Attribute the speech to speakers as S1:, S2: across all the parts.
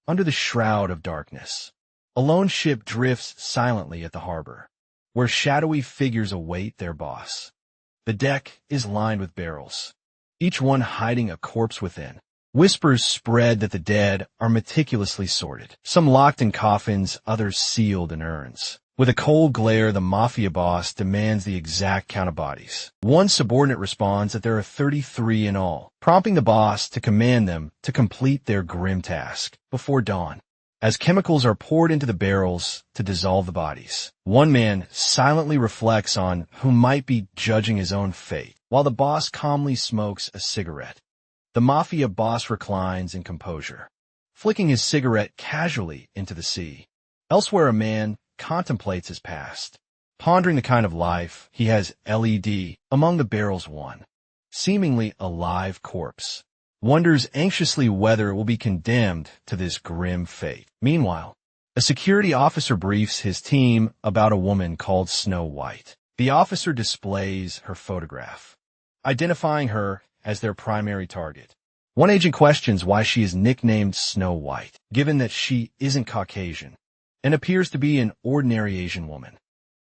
S1: under the shroud of darkness. A lone ship drifts silently at the harbor, where shadowy figures await their boss. The deck is lined with barrels, each one hiding a corpse within. Whispers spread that the dead are meticulously sorted, some locked in coffins, others sealed in urns. With a cold glare, the mafia boss demands the exact count of bodies. One subordinate responds that there are 33 in all, prompting the boss to command them to complete their grim task before dawn. As chemicals are poured into the barrels to dissolve the bodies, one man silently reflects on who might be judging his own fate, while the boss calmly smokes a cigarette. The mafia boss reclines in composure, flicking his cigarette casually into the sea. Elsewhere, a man contemplates his past, pondering the kind of life he has led among the barrels. One, seemingly a live corpse, wonders anxiously whether it will be condemned to this grim fate. Meanwhile, a security officer briefs his team about a woman called Snow White. The officer displays her photograph, identifying her as their primary target. One agent questions why she is nicknamed Snow White, given that she isn't Caucasian and appears to be an ordinary Asian woman.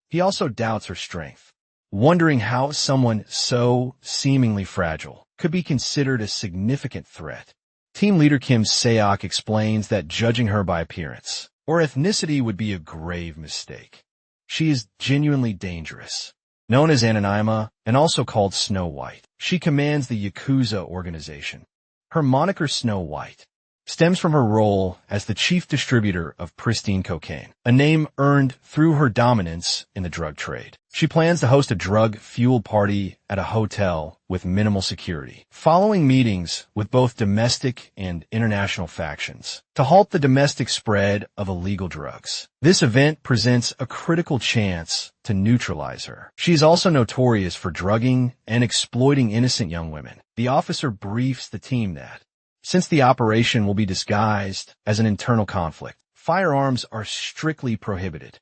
S1: He also doubts her strength, wondering how someone so seemingly fragile could be considered a significant threat. Team leader Kim Sayok explains that judging her by appearance or ethnicity would be a grave mistake. She is genuinely dangerous. Known as Anonyma and also called Snow White, she commands the Yakuza organization. Her moniker Snow White stems from her role as the chief distributor of pristine cocaine, a name earned through her dominance in the drug trade. She plans to host a drug-fueled party at a hotel with minimal security, following meetings with both domestic and international factions to halt the domestic spread of illegal drugs. This event presents a critical chance to neutralize her. She is also notorious for drugging and exploiting innocent young women. The officer briefs the team that, since the operation will be disguised as an internal conflict, firearms are strictly prohibited.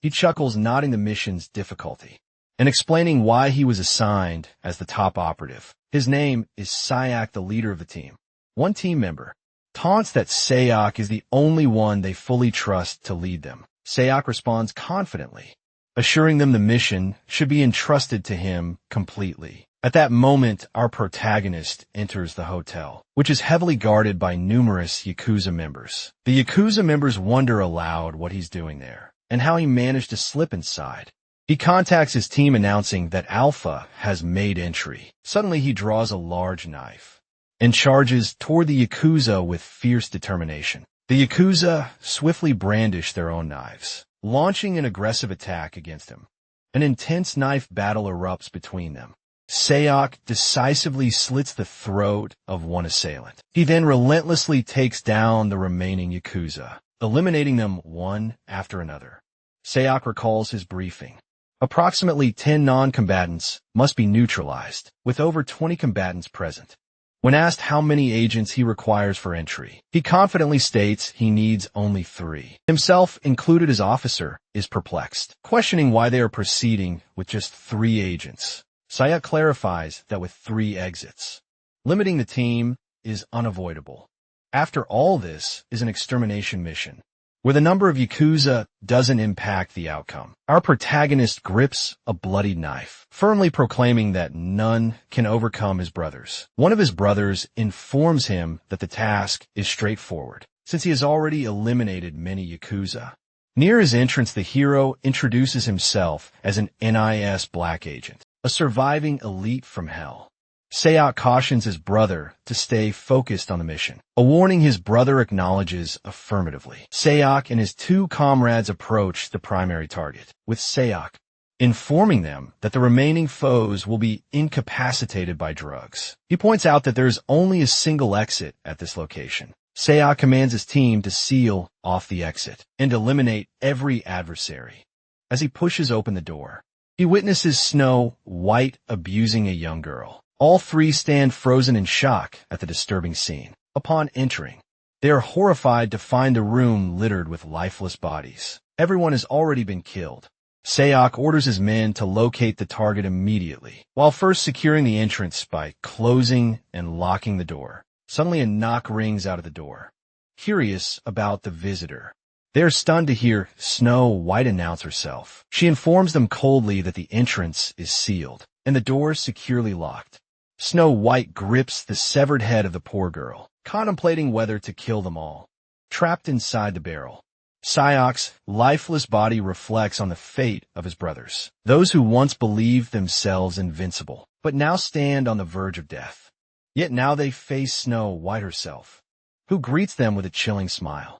S1: He chuckles, nodding the mission's difficulty and explaining why he was assigned as the top operative. His name is Sayok, the leader of the team. One team member taunts that Sayok is the only one they fully trust to lead them. Sayok responds confidently, assuring them the mission should be entrusted to him completely. At that moment, our protagonist enters the hotel, which is heavily guarded by numerous Yakuza members. The Yakuza members wonder aloud what he's doing there and how he managed to slip inside. He contacts his team announcing that Alpha has made entry. Suddenly, he draws a large knife and charges toward the Yakuza with fierce determination. The Yakuza swiftly brandish their own knives, launching an aggressive attack against him. An intense knife battle erupts between them. Sayok decisively slits the throat of one assailant. He then relentlessly takes down the remaining Yakuza, eliminating them one after another. Sayok recalls his briefing. Approximately 10 non-combatants must be neutralized, with over 20 combatants present. When asked how many agents he requires for entry, he confidently states he needs only 3. Himself, included as officer, is perplexed, questioning why they are proceeding with just 3 agents. Sayok clarifies that with 3 exits, limiting the team is unavoidable. After all, this is an extermination mission, where the number of Yakuza doesn't impact the outcome. Our protagonist grips a bloodied knife, firmly proclaiming that none can overcome his brothers. One of his brothers informs him that the task is straightforward, since he has already eliminated many Yakuza. Near his entrance, the hero introduces himself as an NIS black agent, a surviving elite from hell. Sayok cautions his brother to stay focused on the mission, a warning his brother acknowledges affirmatively. Sayok and his 2 comrades approach the primary target, with Sayok informing them that the remaining foes will be incapacitated by drugs. He points out that there is only a single exit at this location. Sayok commands his team to seal off the exit and eliminate every adversary. As he pushes open the door, he witnesses Snow White abusing a young girl. All 3 stand frozen in shock at the disturbing scene. Upon entering, they are horrified to find the room littered with lifeless bodies. Everyone has already been killed. Sayok orders his men to locate the target immediately, while first securing the entrance by closing and locking the door. Suddenly, a knock rings out of the door, curious about the visitor. They are stunned to hear Snow White announce herself. She informs them coldly that the entrance is sealed and the doors securely locked. Snow White grips the severed head of the poor girl, contemplating whether to kill them all. Trapped inside the barrel, Sayok's lifeless body reflects on the fate of his brothers, those who once believed themselves invincible, but now stand on the verge of death. Yet now they face Snow White herself, who greets them with a chilling smile.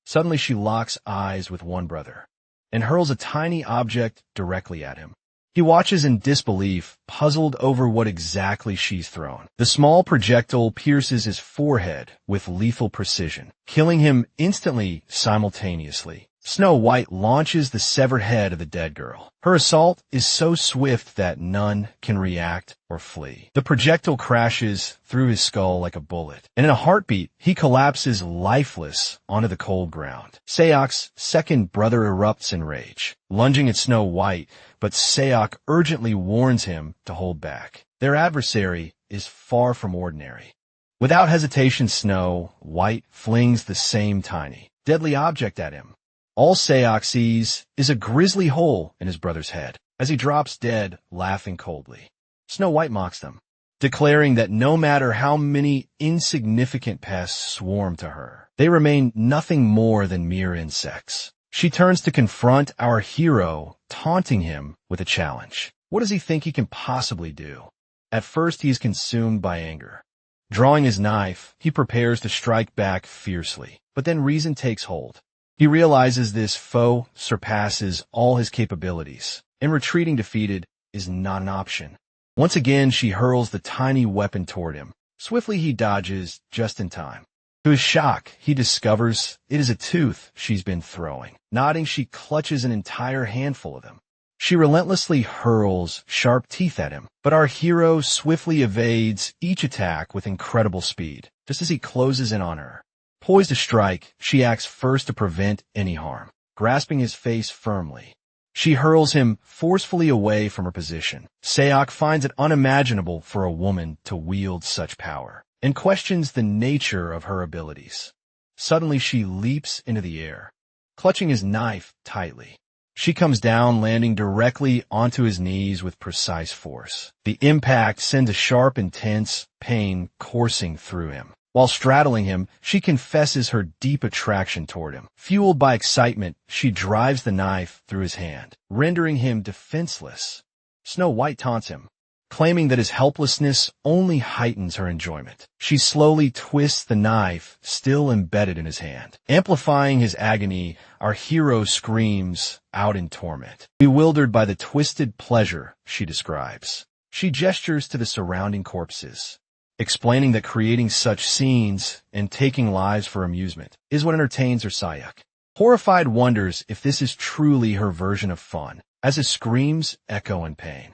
S1: Suddenly she locks eyes with one brother and hurls a tiny object directly at him. He watches in disbelief, puzzled over what exactly she's thrown. The small projectile pierces his forehead with lethal precision, killing him instantly simultaneously. Snow White launches the severed head of the dead girl. Her assault is so swift that none can react or flee. The projectile crashes through his skull like a bullet, and in a heartbeat, he collapses lifeless onto the cold ground. Sayok's second brother erupts in rage, lunging at Snow White, but Sayok urgently warns him to hold back. Their adversary is far from ordinary. Without hesitation, Snow White flings the same tiny, deadly object at him. All Sayok sees is a grisly hole in his brother's head as he drops dead, laughing coldly. Snow White mocks them, declaring that no matter how many insignificant pests swarm to her, they remain nothing more than mere insects. She turns to confront our hero, taunting him with a challenge. What does he think he can possibly do? At first, he is consumed by anger. Drawing his knife, he prepares to strike back fiercely, but then reason takes hold. He realizes this foe surpasses all his capabilities, and retreating defeated is not an option. Once again, she hurls the tiny weapon toward him. Swiftly, he dodges just in time. To his shock, he discovers it is a tooth she's been throwing. Nodding, she clutches an entire handful of them. She relentlessly hurls sharp teeth at him, but our hero swiftly evades each attack with incredible speed, just as he closes in on her. Poised to strike, she acts first to prevent any harm. Grasping his face firmly, she hurls him forcefully away from her position. Sayok finds it unimaginable for a woman to wield such power, and questions the nature of her abilities. Suddenly she leaps into the air, clutching his knife tightly. She comes down, landing directly onto his knees with precise force. The impact sends a sharp, intense pain coursing through him. While straddling him, she confesses her deep attraction toward him. Fueled by excitement, she drives the knife through his hand, rendering him defenseless. Snow White taunts him, claiming that his helplessness only heightens her enjoyment. She slowly twists the knife, still embedded in his hand. Amplifying his agony, our hero screams out in torment, bewildered by the twisted pleasure she describes. She gestures to the surrounding corpses, explaining that creating such scenes and taking lives for amusement is what entertains her. Sayok, horrified, wonders if this is truly her version of fun, as his screams echo in pain.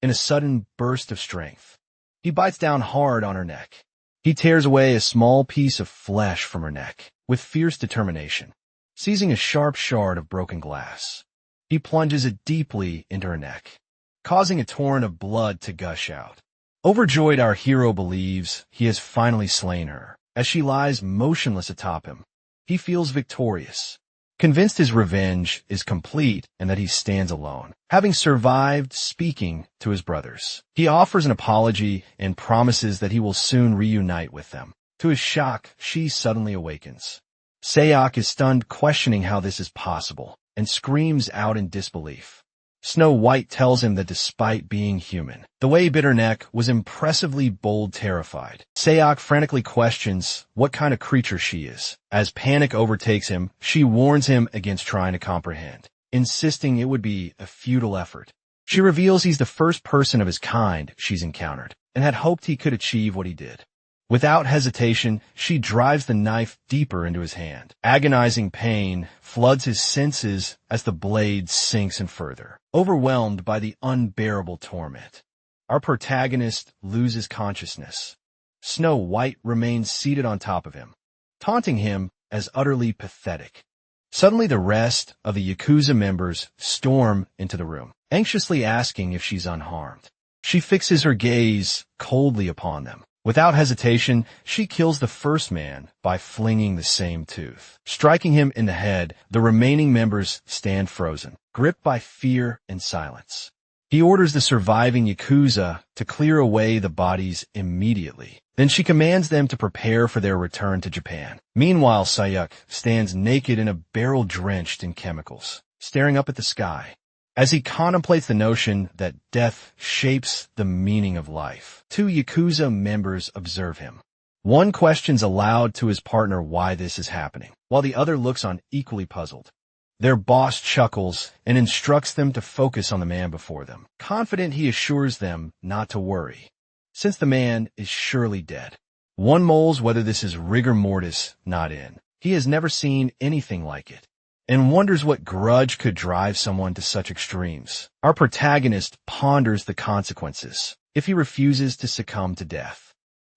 S1: In a sudden burst of strength, he bites down hard on her neck. He tears away a small piece of flesh from her neck with fierce determination. Seizing a sharp shard of broken glass, he plunges it deeply into her neck, causing a torrent of blood to gush out. Overjoyed, our hero believes he has finally slain her. As she lies motionless atop him, he feels victorious, convinced his revenge is complete and that he stands alone, having survived speaking to his brothers. He offers an apology and promises that he will soon reunite with them. To his shock, she suddenly awakens. Sayok is stunned, questioning how this is possible, and screams out in disbelief. Snow White tells him that despite being human, the way he bit her neck was impressively bold. Terrified, Sayok frantically questions what kind of creature she is. As panic overtakes him, she warns him against trying to comprehend, insisting it would be a futile effort. She reveals he's the first person of his kind she's encountered, and had hoped he could achieve what he did. Without hesitation, she drives the knife deeper into his hand. Agonizing pain floods his senses as the blade sinks in further. Overwhelmed by the unbearable torment, our protagonist loses consciousness. Snow White remains seated on top of him, taunting him as utterly pathetic. Suddenly, the rest of the Yakuza members storm into the room, anxiously asking if she's unharmed. She fixes her gaze coldly upon them, Without hesitation, she kills the first man by flinging the same tooth. Striking him in the head, the remaining members stand frozen, gripped by fear and silence. He orders the surviving Yakuza to clear away the bodies immediately. Then she commands them to prepare for their return to Japan. Meanwhile, Sayok stands naked in a barrel drenched in chemicals, staring up at the sky. As he contemplates the notion that death shapes the meaning of life, two Yakuza members observe him. One questions aloud to his partner why this is happening, while the other looks on equally puzzled. Their boss chuckles and instructs them to focus on the man before them. Confident, he assures them not to worry, since the man is surely dead. One mulls whether this is rigor mortis not in. He has never seen anything like it, and wonders what grudge could drive someone to such extremes. Our protagonist ponders the consequences if he refuses to succumb to death.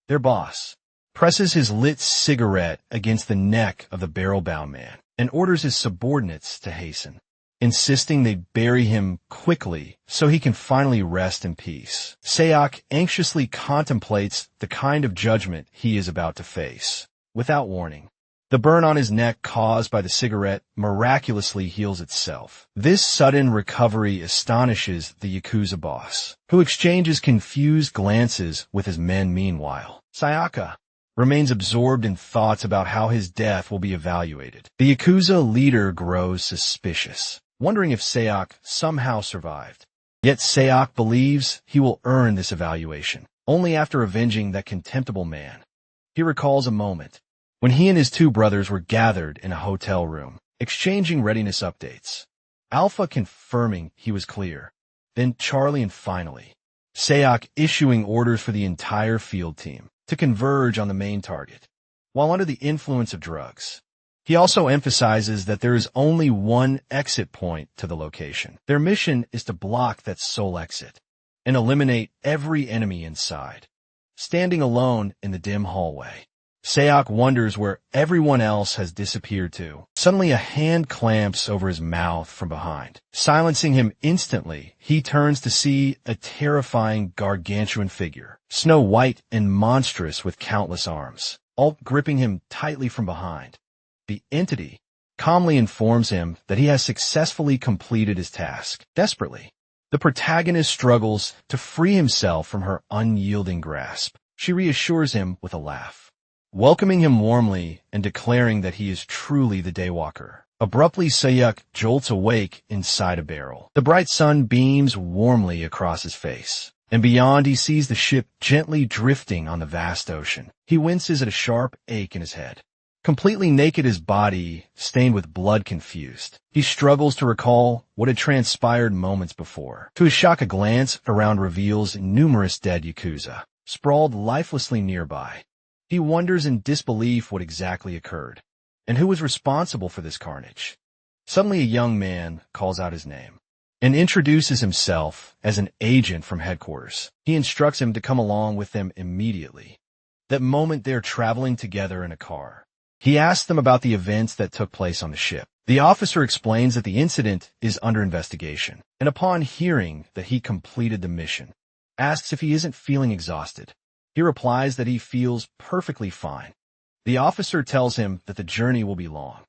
S1: Their boss presses his lit cigarette against the neck of the barrel-bound man and orders his subordinates to hasten, insisting they bury him quickly so he can finally rest in peace. Sayok anxiously contemplates the kind of judgment he is about to face. Without warning, the burn on his neck caused by the cigarette miraculously heals itself. This sudden recovery astonishes the Yakuza boss, who exchanges confused glances with his men meanwhile. Ayaka remains absorbed in thoughts about how his death will be evaluated. The Yakuza leader grows suspicious, wondering if Sayok somehow survived. Yet Sayok believes he will earn this evaluation only after avenging that contemptible man. He recalls a moment when he and his two brothers were gathered in a hotel room, exchanging readiness updates. Alpha confirming he was clear, then Charlie, and finally Sayok issuing orders for the entire field team to converge on the main target, while under the influence of drugs. He also emphasizes that there is only one exit point to the location. Their mission is to block that sole exit and eliminate every enemy inside. Standing alone in the dim hallway, Sayok wonders where everyone else has disappeared to. Suddenly a hand clamps over his mouth from behind. Silencing him instantly, he turns to see a terrifying gargantuan figure, snow white and monstrous with countless arms, all gripping him tightly from behind. The entity calmly informs him that he has successfully completed his task. Desperately, the protagonist struggles to free himself from her unyielding grasp. She reassures him with a laugh, welcoming him warmly and declaring that he is truly the Daywalker. Abruptly, Sayok jolts awake inside a barrel. The bright sun beams warmly across his face, and beyond he sees the ship gently drifting on the vast ocean. He winces at a sharp ache in his head. Completely naked, his body stained with blood confused, he struggles to recall what had transpired moments before. To his shock, a glance around reveals numerous dead Yakuza, sprawled lifelessly nearby. He wonders in disbelief what exactly occurred, and who was responsible for this carnage. Suddenly a young man calls out his name and introduces himself as an agent from headquarters. He instructs him to come along with them immediately. That moment they're traveling together in a car. He asks them about the events that took place on the ship. The officer explains that the incident is under investigation, and upon hearing that he completed the mission, asks if he isn't feeling exhausted. He replies that he feels perfectly fine. The officer tells him that the journey will be long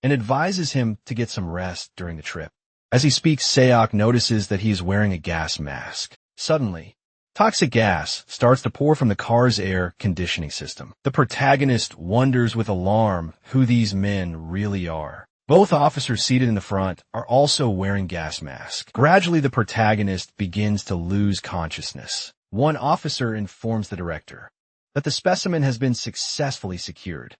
S1: and advises him to get some rest during the trip. As he speaks, Sayok notices that he is wearing a gas mask. Suddenly, toxic gas starts to pour from the car's air conditioning system. The protagonist wonders with alarm who these men really are. Both officers seated in the front are also wearing gas masks. Gradually, the protagonist begins to lose consciousness. One officer informs the director that the specimen has been successfully secured.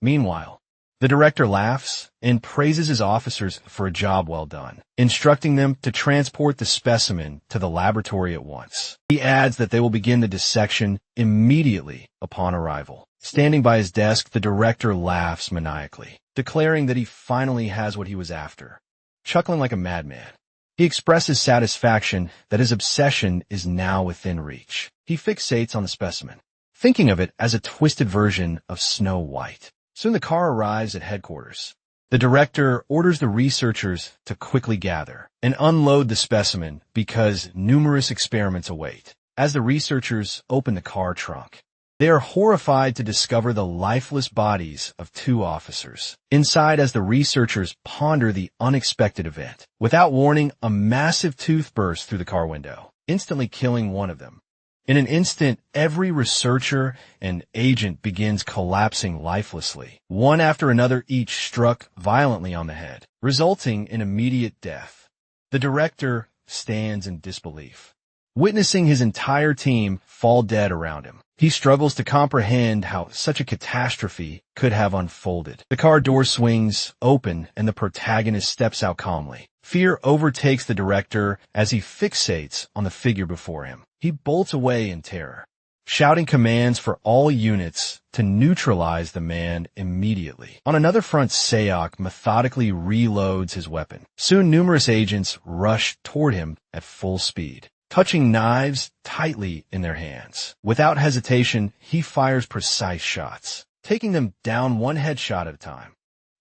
S1: Meanwhile, the director laughs and praises his officers for a job well done, instructing them to transport the specimen to the laboratory at once. He adds that they will begin the dissection immediately upon arrival. Standing by his desk, the director laughs maniacally, declaring that he finally has what he was after. Chuckling like a madman, he expresses satisfaction that his obsession is now within reach. He fixates on the specimen, thinking of it as a twisted version of Snow White. Soon the car arrives at headquarters. The director orders the researchers to quickly gather and unload the specimen because numerous experiments await. As the researchers open the car trunk, They are horrified to discover the lifeless bodies of two officers inside as the researchers ponder the unexpected event. Without warning, a massive tooth bursts through the car window, instantly killing one of them. In an instant, every researcher and agent begins collapsing lifelessly, one after another, each struck violently on the head, resulting in immediate death. The director stands in disbelief, witnessing his entire team fall dead around him. He struggles to comprehend how such a catastrophe could have unfolded. The car door swings open and the protagonist steps out calmly. Fear overtakes the director as he fixates on the figure before him. He bolts away in terror, shouting commands for all units to neutralize the man immediately. On another front, Sayok methodically reloads his weapon. Soon numerous agents rush toward him at full speed, touching knives tightly in their hands. Without hesitation, he fires precise shots, taking them down one headshot at a time.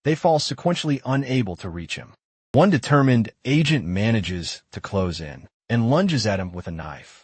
S1: They fall sequentially, unable to reach him. One determined agent manages to close in and lunges at him with a knife.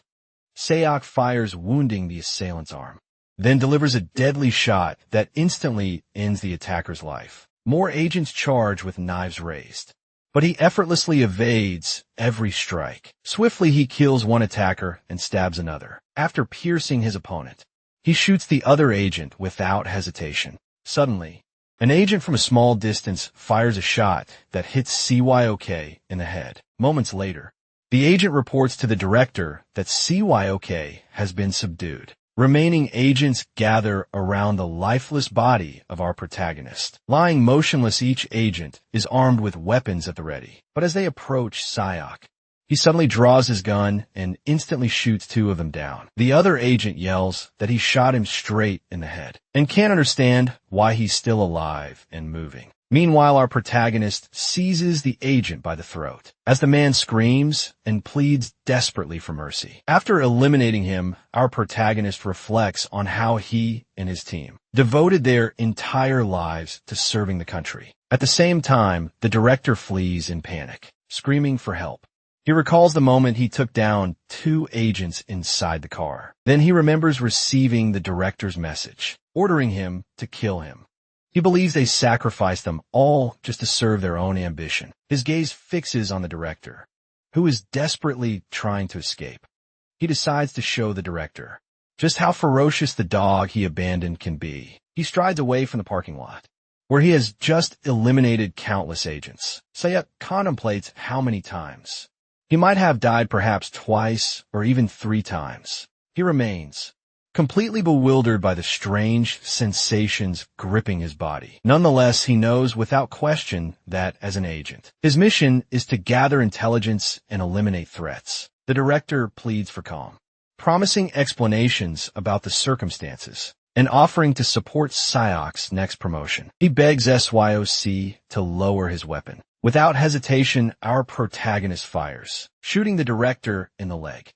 S1: Sayok fires, wounding the assailant's arm, then delivers a deadly shot that instantly ends the attacker's life. More agents charge with knives raised, but he effortlessly evades every strike. Swiftly, he kills one attacker and stabs another. After piercing his opponent, he shoots the other agent without hesitation. Suddenly, an agent from a small distance fires a shot that hits Sayok in the head. Moments later, the agent reports to the director that Sayok has been subdued. Remaining agents gather around the lifeless body of our protagonist. Lying motionless, each agent is armed with weapons at the ready. But as they approach Sayok, he suddenly draws his gun and instantly shoots two of them down. The other agent yells that he shot him straight in the head and can't understand why he's still alive and moving. Meanwhile, our protagonist seizes the agent by the throat as the man screams and pleads desperately for mercy. After eliminating him, our protagonist reflects on how he and his team devoted their entire lives to serving the country. At the same time, the director flees in panic, screaming for help. He recalls the moment he took down two agents inside the car. Then he remembers receiving the director's message, ordering him to kill him. He believes they sacrificed them all just to serve their own ambition. His gaze fixes on the director, who is desperately trying to escape. He decides to show the director just how ferocious the dog he abandoned can be. He strides away from the parking lot, where he has just eliminated countless agents. Sayok contemplates how many times he might have died, perhaps twice or even 3 times. He remains completely bewildered by the strange sensations gripping his body. Nonetheless, he knows without question that, as an agent, his mission is to gather intelligence and eliminate threats. The director pleads for calm, promising explanations about the circumstances and offering to support Sayok's next promotion. He begs Sayok to lower his weapon. Without hesitation, our protagonist fires, shooting the director in the leg.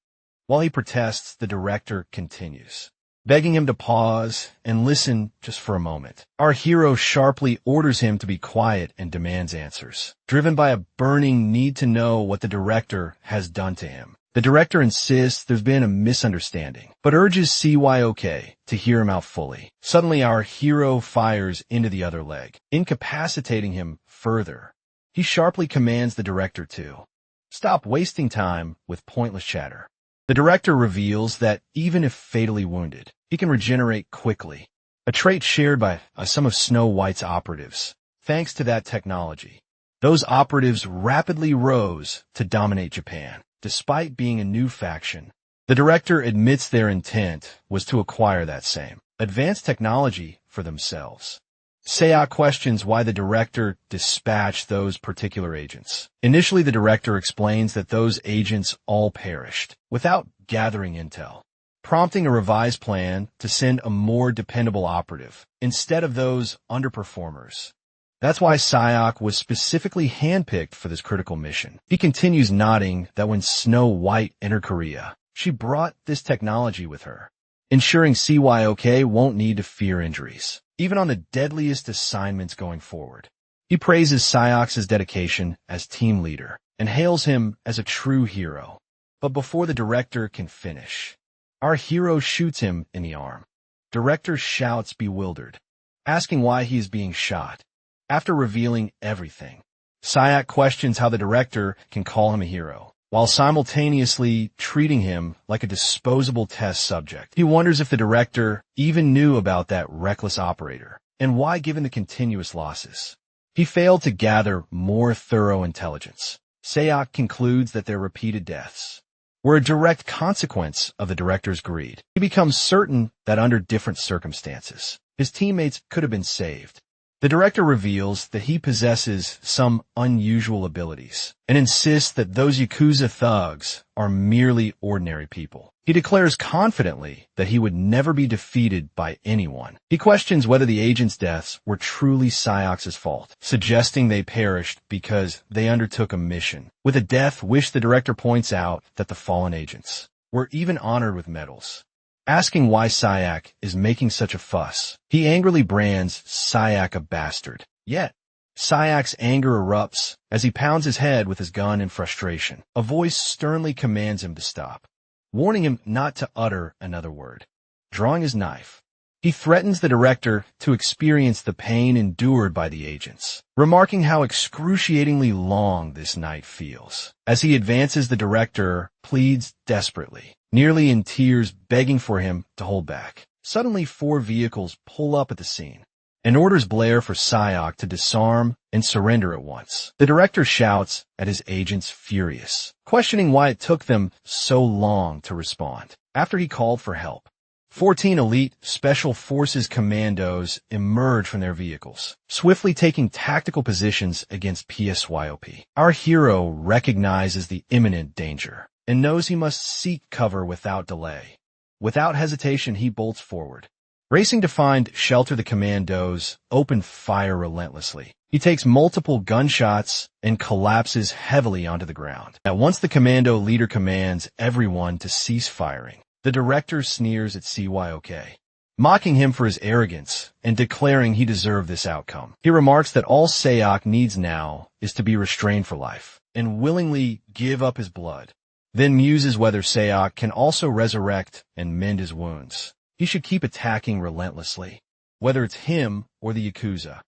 S1: While he protests, the director continues, begging him to pause and listen just for a moment. Our hero sharply orders him to be quiet and demands answers, driven by a burning need to know what the director has done to him. The director insists there's been a misunderstanding, but urges Sayok to hear him out fully. Suddenly, our hero fires into the other leg, incapacitating him further. He sharply commands the director to stop wasting time with pointless chatter. The director reveals that even if fatally wounded, he can regenerate quickly, a trait shared by some of Snow White's operatives. Thanks to that technology, those operatives rapidly rose to dominate Japan. Despite being a new faction, the director admits their intent was to acquire that same advanced technology for themselves. Sayok questions why the director dispatched those particular agents. Initially, the director explains that those agents all perished without gathering intel, prompting a revised plan to send a more dependable operative instead of those underperformers. That's why Sayok was specifically handpicked for this critical mission. He continues, nodding that when Snow White entered Korea, she brought this technology with her, ensuring Sayok won't need to fear injuries, even on the deadliest assignments going forward. He praises Sayok's dedication as team leader and hails him as a true hero. But before the director can finish, our hero shoots him in the arm, Director shouts bewildered, asking why he is being shot. After revealing everything, Sayok questions how the director can call him a hero, while simultaneously treating him like a disposable test subject. He wonders if the director even knew about that reckless operator, and why given the continuous losses. He failed to gather more thorough intelligence. Sayok concludes that their repeated deaths were a direct consequence of the director's greed. He becomes certain that under different circumstances, his teammates could have been saved. The director reveals that he possesses some unusual abilities and insists that those Yakuza thugs are merely ordinary people. He declares confidently that he would never be defeated by anyone. He questions whether the agents' deaths were truly Sayok's fault, suggesting they perished because they undertook a mission. With a death wish, the director points out that the fallen agents were even honored with medals. Asking why Sayok is making such a fuss, he angrily brands Sayok a bastard. Yet, Sayok's anger erupts as he pounds his head with his gun in frustration. A voice sternly commands him to stop, warning him not to utter another word. Drawing his knife, he threatens the director to experience the pain endured by the agents, remarking how excruciatingly long this night feels. As he advances, the director pleads desperately, nearly in tears, begging for him to hold back. Suddenly, 4 vehicles pull up at the scene, and orders blare for Sayok to disarm and surrender at once. The director shouts at his agents, furious, questioning why it took them so long to respond. After he called for help, 14 elite Special Forces commandos emerge from their vehicles, swiftly taking tactical positions against PSYOP. Our hero recognizes the imminent danger and knows he must seek cover without delay. Without hesitation, he bolts forward. Racing to find shelter, the commandos open fire relentlessly. He takes multiple gunshots and collapses heavily onto the ground. At once, the commando leader commands everyone to cease firing. The director sneers at CYOK, mocking him for his arrogance and declaring he deserved this outcome. He remarks that all Sayok needs now is to be restrained for life and willingly give up his blood, then muses whether Sayok can also resurrect and mend his wounds. He should keep attacking relentlessly, whether it's him or the Yakuza.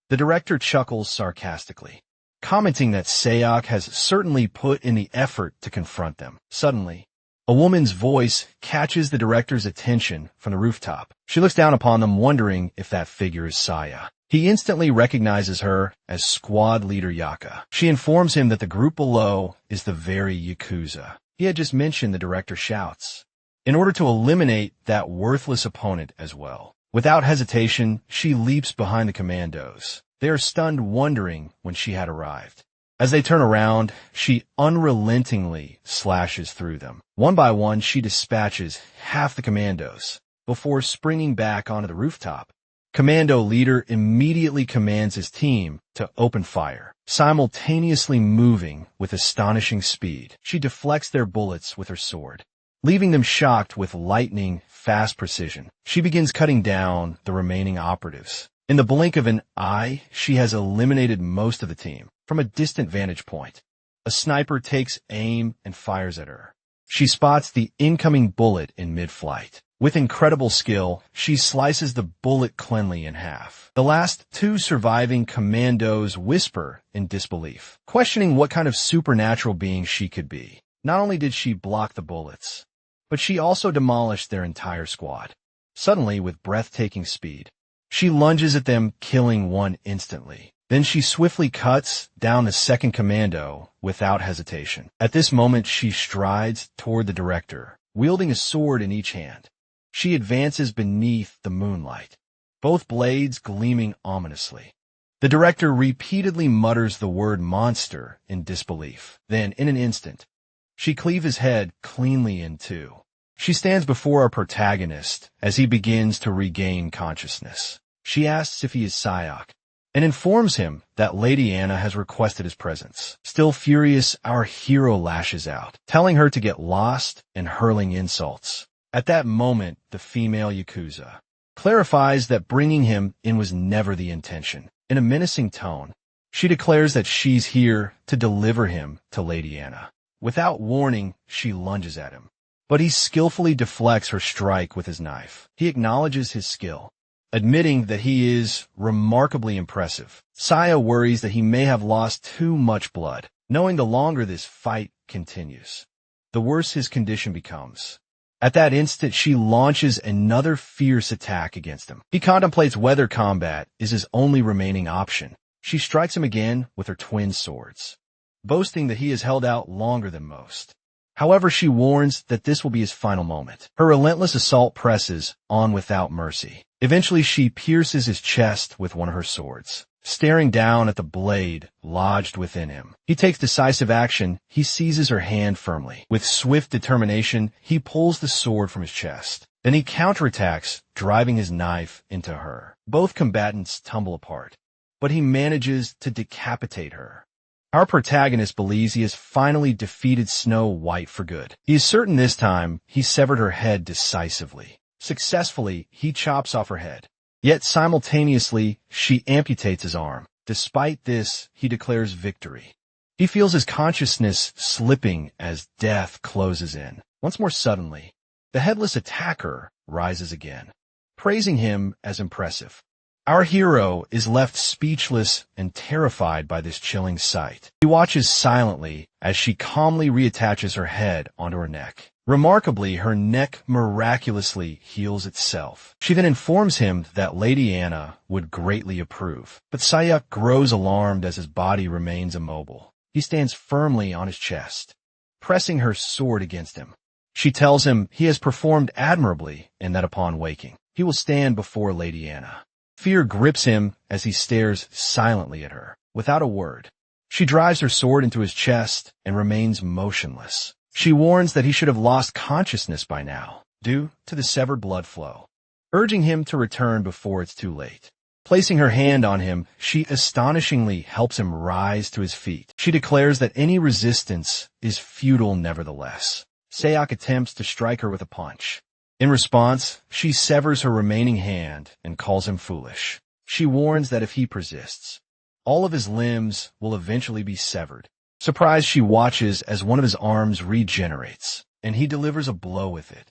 S1: The director chuckles sarcastically, commenting that Sayok has certainly put in the effort to confront them. Suddenly, a woman's voice catches the director's attention from the rooftop. She looks down upon them, wondering if that figure is Saya. He instantly recognizes her as squad leader Ayaka. She informs him that the group below is the very Yakuza he had just mentioned. The director shouts, in order to eliminate that worthless opponent as well. Without hesitation, she leaps behind the commandos. They are stunned, wondering when she had arrived. As they turn around, she unrelentingly slashes through them. One by one, she dispatches half the commandos before springing back onto the rooftop. Commando leader immediately commands his team to open fire, simultaneously moving with astonishing speed. She deflects their bullets with her sword, leaving them shocked with lightning-fast precision. She begins cutting down the remaining operatives. In the blink of an eye, she has eliminated most of the team. From a distant vantage point, a sniper takes aim and fires at her. She spots the incoming bullet in mid-flight. With incredible skill, she slices the bullet cleanly in half. The last 2 surviving commandos whisper in disbelief, questioning what kind of supernatural being she could be. Not only did she block the bullets, but she also demolished their entire squad. Suddenly, with breathtaking speed, she lunges at them, killing one instantly. Then she swiftly cuts down the second commando without hesitation. At this moment, she strides toward the director, wielding a sword in each hand. She advances beneath the moonlight, both blades gleaming ominously. The director repeatedly mutters the word monster in disbelief. Then, in an instant, she cleaves his head cleanly in 2. She stands before our protagonist as he begins to regain consciousness. She asks if he is Sayok, and informs him that Lady Anna has requested his presence. Still furious, our hero lashes out, telling her to get lost and hurling insults. At that moment, the female Yakuza clarifies that bringing him in was never the intention. In a menacing tone, she declares that she's here to deliver him to Lady Anna. Without warning, she lunges at him, but he skillfully deflects her strike with his knife. He acknowledges his skill, admitting that he is remarkably impressive. Saya worries that he may have lost too much blood, knowing the longer this fight continues, the worse his condition becomes. At that instant, she launches another fierce attack against him. He contemplates whether combat is his only remaining option. She strikes him again with her twin swords, boasting that he has held out longer than most. However, she warns that this will be his final moment. Her relentless assault presses on without mercy. Eventually, she pierces his chest with one of her swords, staring down at the blade lodged within him. He takes decisive action. He seizes her hand firmly. With swift determination, he pulls the sword from his chest. Then he counterattacks, driving his knife into her. Both combatants tumble apart, but he manages to decapitate her. Our protagonist believes he has finally defeated Snow White for good. He is certain this time he severed her head decisively. Successfully, he chops off her head. Yet simultaneously, she amputates his arm. Despite this, he declares victory. He feels his consciousness slipping as death closes in. Once more suddenly, the headless attacker rises again, praising him as impressive. Our hero is left speechless and terrified by this chilling sight. He watches silently as she calmly reattaches her head onto her neck. Remarkably, her neck miraculously heals itself. She then informs him that Lady Anna would greatly approve. But Sayok grows alarmed as his body remains immobile. He stands firmly on his chest, pressing her sword against him. She tells him he has performed admirably and that upon waking, he will stand before Lady Anna. Fear grips him as he stares silently at her, without a word. She drives her sword into his chest and remains motionless. She warns that he should have lost consciousness by now, due to the severed blood flow, urging him to return before it's too late. Placing her hand on him, she astonishingly helps him rise to his feet. She declares that any resistance is futile nevertheless. Sayok attempts to strike her with a punch. In response, she severs her remaining hand and calls him foolish. She warns that if he persists, all of his limbs will eventually be severed. Surprised, she watches as one of his arms regenerates, and he delivers a blow with it.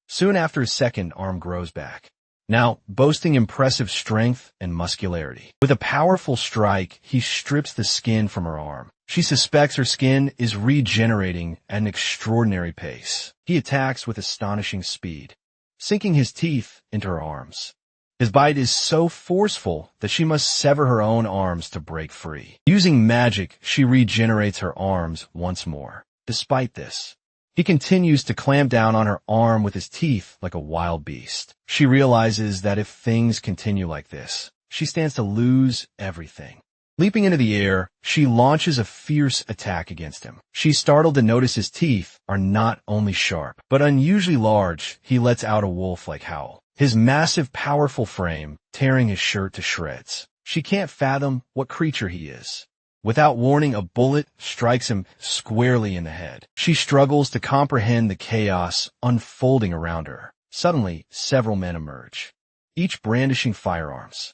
S1: Soon after, his second arm grows back, now boasting impressive strength and muscularity. With a powerful strike, he strips the skin from her arm. She suspects her skin is regenerating at an extraordinary pace. He attacks with astonishing speed, sinking his teeth into her arms. His bite is so forceful that she must sever her own arms to break free. Using magic, she regenerates her arms once more. Despite this, he continues to clamp down on her arm with his teeth like a wild beast. She realizes that if things continue like this, she stands to lose everything. Leaping into the air, she launches a fierce attack against him. She's startled to notice his teeth are not only sharp, but unusually large. He lets out a wolf-like howl, his massive, powerful frame tearing his shirt to shreds. She can't fathom what creature he is. Without warning, a bullet strikes him squarely in the head. She struggles to comprehend the chaos unfolding around her. Suddenly, several men emerge, each brandishing firearms.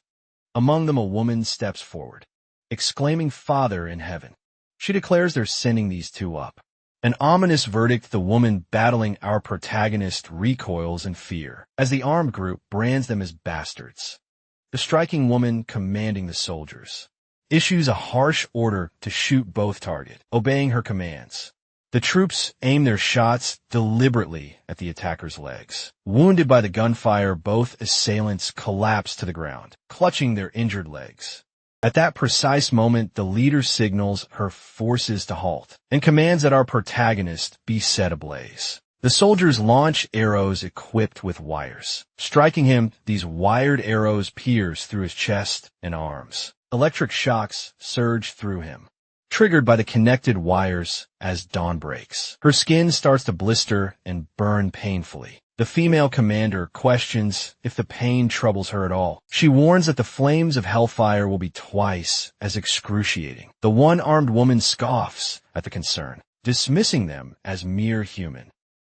S1: Among them, a woman steps forward, exclaiming, "Father in heaven." She declares they're sending these two up. An ominous verdict. The woman battling our protagonist recoils in fear, as the armed group brands them as bastards. The striking woman, commanding the soldiers, issues a harsh order to shoot both targets. Obeying her commands, the troops aim their shots deliberately at the attacker's legs. Wounded by the gunfire, both assailants collapse to the ground, clutching their injured legs. At that precise moment, the leader signals her forces to halt and commands that our protagonist be set ablaze. The soldiers launch arrows equipped with wires. Striking him, these wired arrows pierce through his chest and arms. Electric shocks surge through him, triggered by the connected wires as dawn breaks. Her skin starts to blister and burn painfully. The female commander questions if the pain troubles her at all. She warns that the flames of hellfire will be twice as excruciating. The one-armed woman scoffs at the concern, dismissing them as mere human.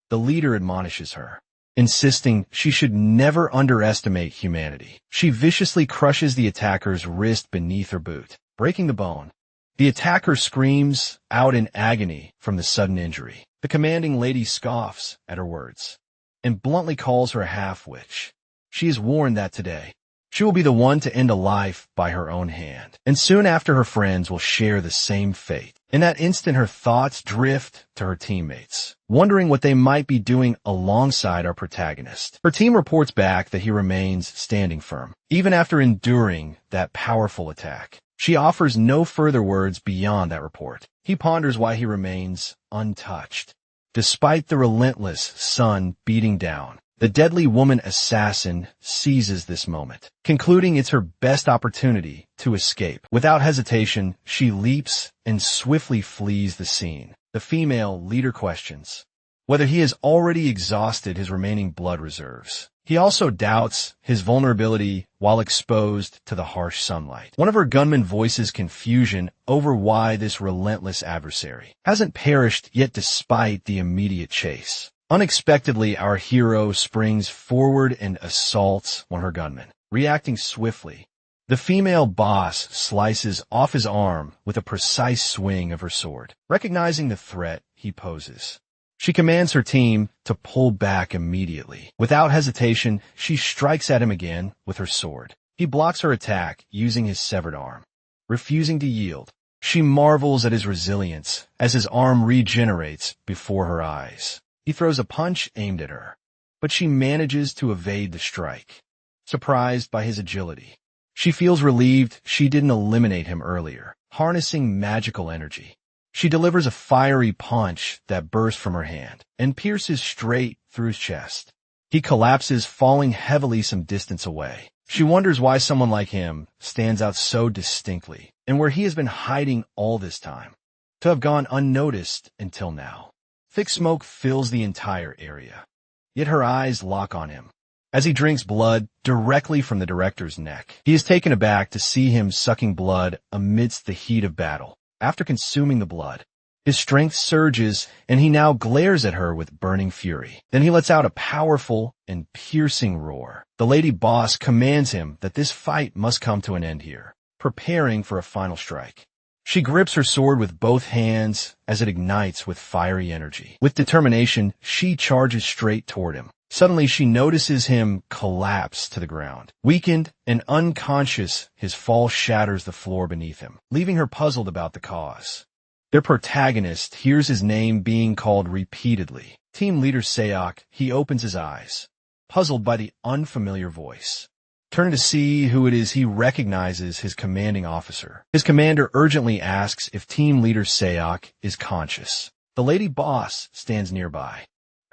S1: The leader admonishes her, insisting she should never underestimate humanity. She viciously crushes the attacker's wrist beneath her boot, breaking the bone. The attacker screams out in agony from the sudden injury. The commanding lady scoffs at her words and bluntly calls her a half-witch. She is warned that today she will be the one to end a life by her own hand, and soon after her friends will share the same fate. In that instant, her thoughts drift to her teammates, wondering what they might be doing alongside our protagonist. Her team reports back that he remains standing firm, even after enduring that powerful attack. She offers no further words beyond that report. He ponders why he remains untouched. Despite the relentless sun beating down, the deadly woman assassin seizes this moment, concluding it's her best opportunity to escape. Without hesitation, she leaps and swiftly flees the scene. The female leader questions whether he has already exhausted his remaining blood reserves. He also doubts his vulnerability while exposed to the harsh sunlight. One of her gunmen voices confusion over why this relentless adversary hasn't perished yet despite the immediate chase. Unexpectedly, our hero springs forward and assaults one of her gunmen. Reacting swiftly, the female boss slices off his arm with a precise swing of her sword. Recognizing the threat he poses, she commands her team to pull back immediately. Without hesitation, she strikes at him again with her sword. He blocks her attack using his severed arm, refusing to yield. She marvels at his resilience as his arm regenerates before her eyes. He throws a punch aimed at her, but she manages to evade the strike. Surprised by his agility, she feels relieved she didn't eliminate him earlier. Harnessing magical energy, she delivers a fiery punch that bursts from her hand and pierces straight through his chest. He collapses, falling heavily some distance away. She wonders why someone like him stands out so distinctly and where he has been hiding all this time, to have gone unnoticed until now. Thick smoke fills the entire area, yet her eyes lock on him as he drinks blood directly from the director's neck. He is taken aback to see him sucking blood amidst the heat of battle. After consuming the blood, his strength surges and he now glares at her with burning fury. Then he lets out a powerful and piercing roar. The lady boss commands him that this fight must come to an end here, preparing for a final strike. She grips her sword with both hands as it ignites with fiery energy. With determination, she charges straight toward him. Suddenly, she notices him collapse to the ground. Weakened and unconscious, his fall shatters the floor beneath him, leaving her puzzled about the cause. Their protagonist hears his name being called repeatedly. Team leader Sayok, he opens his eyes, puzzled by the unfamiliar voice. Turning to see who it is, he recognizes his commanding officer. His commander urgently asks if team leader Sayok is conscious. The lady boss stands nearby,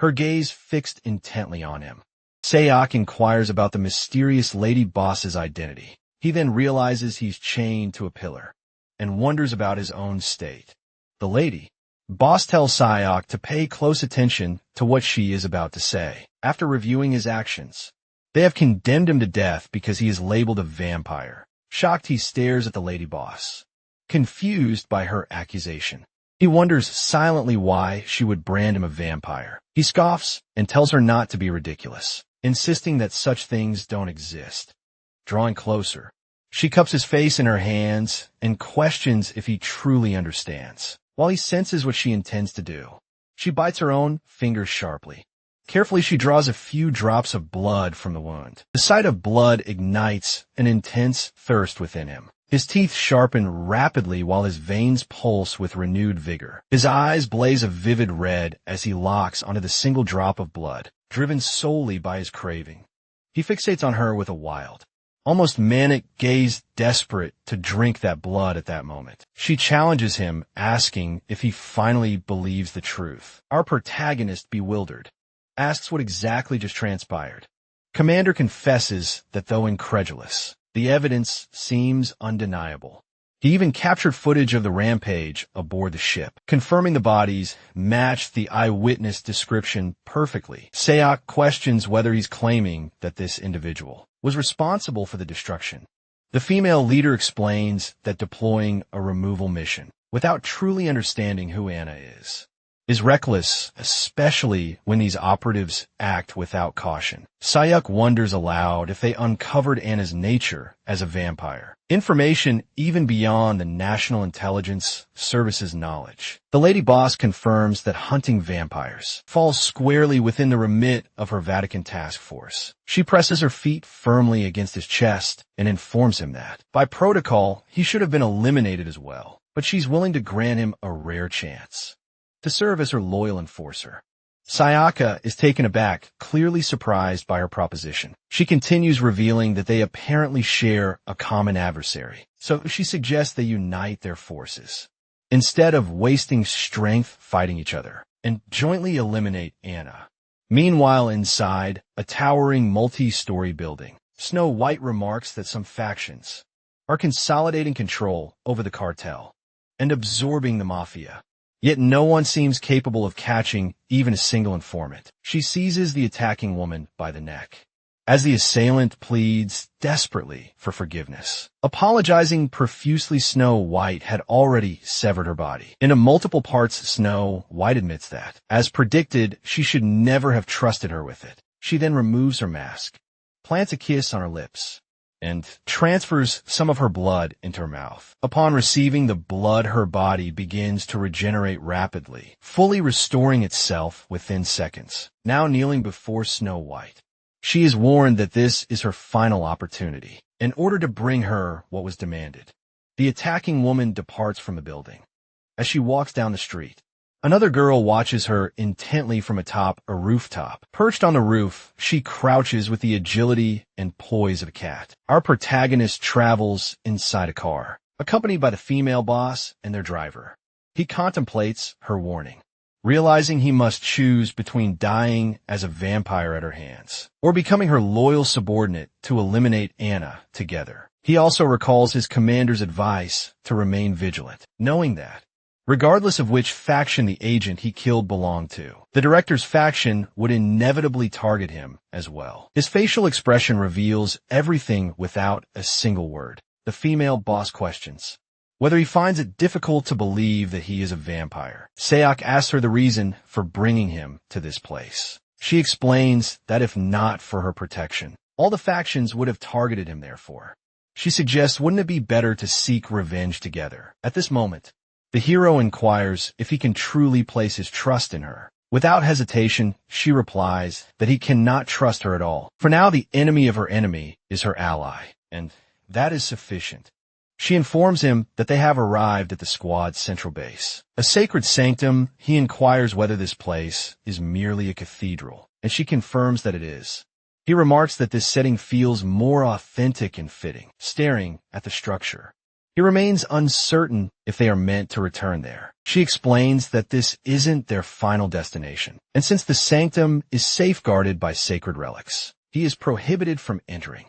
S1: her gaze fixed intently on him. Sayok inquires about the mysterious lady boss's identity. He then realizes he's chained to a pillar and wonders about his own state. The lady boss tells Sayok to pay close attention to what she is about to say. After reviewing his actions, they have condemned him to death because he is labeled a vampire. Shocked, he stares at the lady boss, confused by her accusation. He wonders silently why she would brand him a vampire. He scoffs and tells her not to be ridiculous, insisting that such things don't exist. Drawing closer, she cups his face in her hands and questions if he truly understands. While he senses what she intends to do, she bites her own fingers sharply. Carefully, she draws a few drops of blood from the wound. The sight of blood ignites an intense thirst within him. His teeth sharpen rapidly while his veins pulse with renewed vigor. His eyes blaze a vivid red as he locks onto the single drop of blood, driven solely by his craving. He fixates on her with a wild, almost manic gaze, desperate to drink that blood at that moment. She challenges him, asking if he finally believes the truth. Our protagonist, bewildered, asks what exactly just transpired. Commander confesses that though incredulous, the evidence seems undeniable. He even captured footage of the rampage aboard the ship, confirming the bodies matched the eyewitness description perfectly. Sayok questions whether he's claiming that this individual was responsible for the destruction. The female leader explains that deploying a removal mission without truly understanding who Anna is is reckless, especially when these operatives act without caution. Sayok wonders aloud if they uncovered Anna's nature as a vampire. Information even beyond the National Intelligence Service's knowledge. The lady boss confirms that hunting vampires falls squarely within the remit of her Vatican task force. She presses her feet firmly against his chest and informs him that, by protocol, he should have been eliminated as well, but she's willing to grant him a rare chance to serve as her loyal enforcer. Ayaka is taken aback, clearly surprised by her proposition. She continues revealing that they apparently share a common adversary, so she suggests they unite their forces, instead of wasting strength fighting each other, and jointly eliminate Anna. Meanwhile, inside a towering multi-story building, Snow White remarks that some factions are consolidating control over the cartel and absorbing the mafia. Yet no one seems capable of catching even a single informant. She seizes the attacking woman by the neck, as the assailant pleads desperately for forgiveness. Apologizing profusely, Snow White had already severed her body into multiple parts. Snow White admits that, as predicted, she should never have trusted her with it. She then removes her mask, plants a kiss on her lips, and transfers some of her blood into her mouth. Upon receiving the blood, her body begins to regenerate rapidly, fully restoring itself within seconds. Now kneeling before Snow White, she is warned that this is her final opportunity, in order to bring her what was demanded. The attacking woman departs from the building. As she walks down the street, another girl watches her intently from atop a rooftop. Perched on the roof, she crouches with the agility and poise of a cat. Our protagonist travels inside a car, accompanied by the female boss and their driver. He contemplates her warning, realizing he must choose between dying as a vampire at her hands or becoming her loyal subordinate to eliminate Anna together. He also recalls his commander's advice to remain vigilant, knowing that, regardless of which faction the agent he killed belonged to, the director's faction would inevitably target him as well. His facial expression reveals everything without a single word. The female boss questions whether he finds it difficult to believe that he is a vampire. Sayok asks her the reason for bringing him to this place. She explains that if not for her protection, all the factions would have targeted him therefore. She suggests, wouldn't it be better to seek revenge together? At this moment, the hero inquires if he can truly place his trust in her. Without hesitation, she replies that he cannot trust her at all. For now, the enemy of her enemy is her ally, and that is sufficient. She informs him that they have arrived at the squad's central base, a sacred sanctum. He inquires whether this place is merely a cathedral, and she confirms that it is. He remarks that this setting feels more authentic and fitting, staring at the structure. He remains uncertain if they are meant to return there. She explains that this isn't their final destination, and since the sanctum is safeguarded by sacred relics, he is prohibited from entering.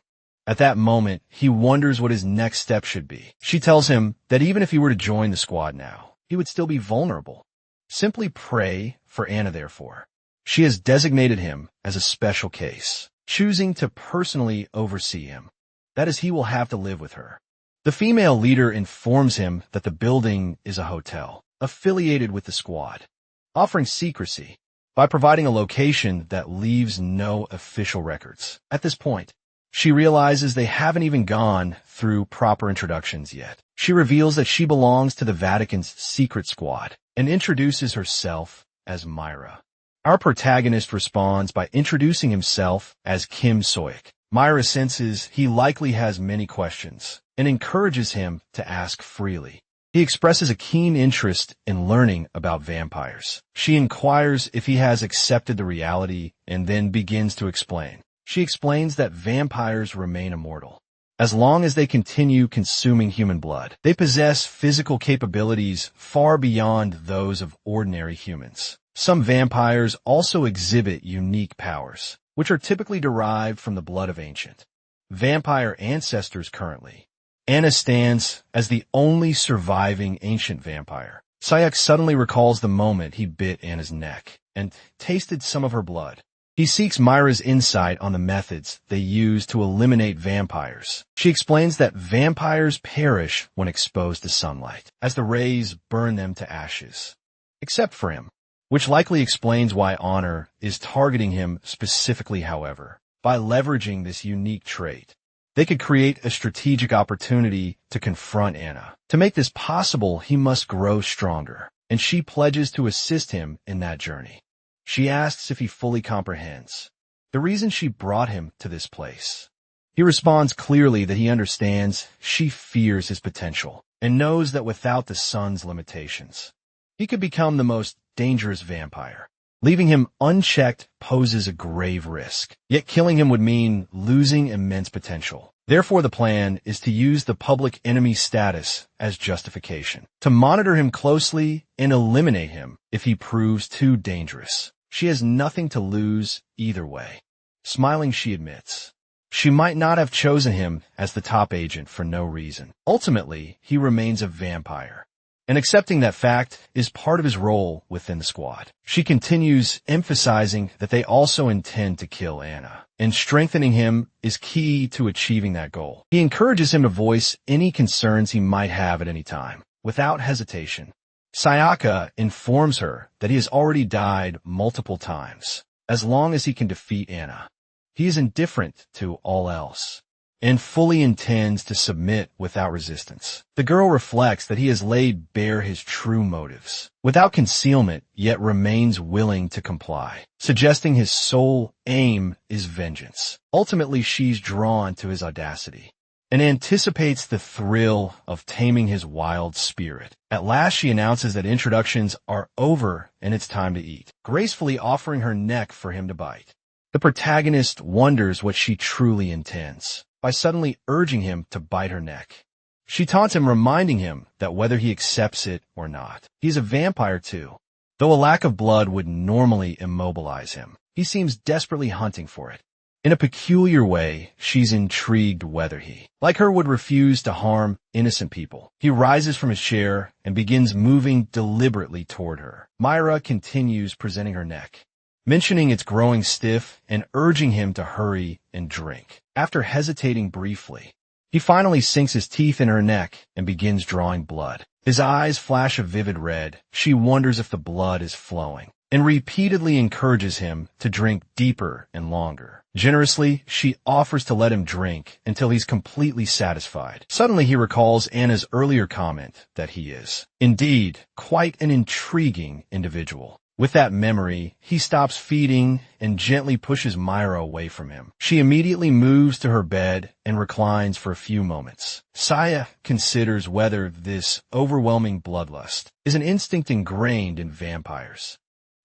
S1: At that moment, he wonders what his next step should be. She tells him that even if he were to join the squad now, he would still be vulnerable. Simply pray for Anna, therefore. She has designated him as a special case, choosing to personally oversee him. That is, he will have to live with her. The female leader informs him that the building is a hotel, affiliated with the squad, offering secrecy by providing a location that leaves no official records. At this point, she realizes they haven't even gone through proper introductions yet. She reveals that she belongs to the Vatican's secret squad and introduces herself as Myra. Our protagonist responds by introducing himself as Kim Sayok. Myra senses he likely has many questions and encourages him to ask freely. He expresses a keen interest in learning about vampires. She inquires if he has accepted the reality and then begins to explain. She explains that vampires remain immortal. As long as they continue consuming human blood, they possess physical capabilities far beyond those of ordinary humans. Some vampires also exhibit unique powers, which are typically derived from the blood of ancient vampire ancestors. Currently, Anna stands as the only surviving ancient vampire. Sayok suddenly recalls the moment he bit Anna's neck and tasted some of her blood. He seeks Myra's insight on the methods they use to eliminate vampires. She explains that vampires perish when exposed to sunlight, as the rays burn them to ashes. Except for him. which likely explains why Honor is targeting him specifically. However, by leveraging this unique trait, they could create a strategic opportunity to confront Anna. To make this possible, he must grow stronger, and she pledges to assist him in that journey. She asks if he fully comprehends the reason she brought him to this place. He responds clearly that he understands she fears his potential and knows that without the sun's limitations, he could become the most dangerous vampire. Leaving him unchecked poses a grave risk, yet killing him would mean losing immense potential. Therefore, the plan is to use the public enemy status as justification, to monitor him closely and eliminate him if he proves too dangerous. She has nothing to lose either way. Smiling, she admits she might not have chosen him as the top agent for no reason. Ultimately, he remains a vampire, and accepting that fact is part of his role within the squad. She continues, emphasizing that they also intend to kill Anna, and strengthening him is key to achieving that goal. He encourages him to voice any concerns he might have at any time, without hesitation. Sayaka informs her that he has already died multiple times. As long as he can defeat Anna, he is indifferent to all else, and fully intends to submit without resistance. The girl reflects that he has laid bare his true motives, without concealment, yet remains willing to comply, suggesting his sole aim is vengeance. Ultimately, she's drawn to his audacity, and anticipates the thrill of taming his wild spirit. At last, she announces that introductions are over and it's time to eat, gracefully offering her neck for him to bite. The protagonist wonders what she truly intends by suddenly urging him to bite her neck. She taunts him, reminding him that whether he accepts it or not, he's a vampire too. Though a lack of blood would normally immobilize him, he seems desperately hunting for it. In a peculiar way, she's intrigued whether he, like her, would refuse to harm innocent people. He rises from his chair and begins moving deliberately toward her. Myra continues presenting her neck, mentioning it's growing stiff and urging him to hurry and drink. After hesitating briefly, he finally sinks his teeth in her neck and begins drawing blood. His eyes flash a vivid red. She wonders if the blood is flowing, and repeatedly encourages him to drink deeper and longer. Generously, she offers to let him drink until he's completely satisfied. Suddenly, he recalls Anna's earlier comment that he is, indeed, quite an intriguing individual. With that memory, he stops feeding and gently pushes Myra away from him. She immediately moves to her bed and reclines for a few moments. Saya considers whether this overwhelming bloodlust is an instinct ingrained in vampires.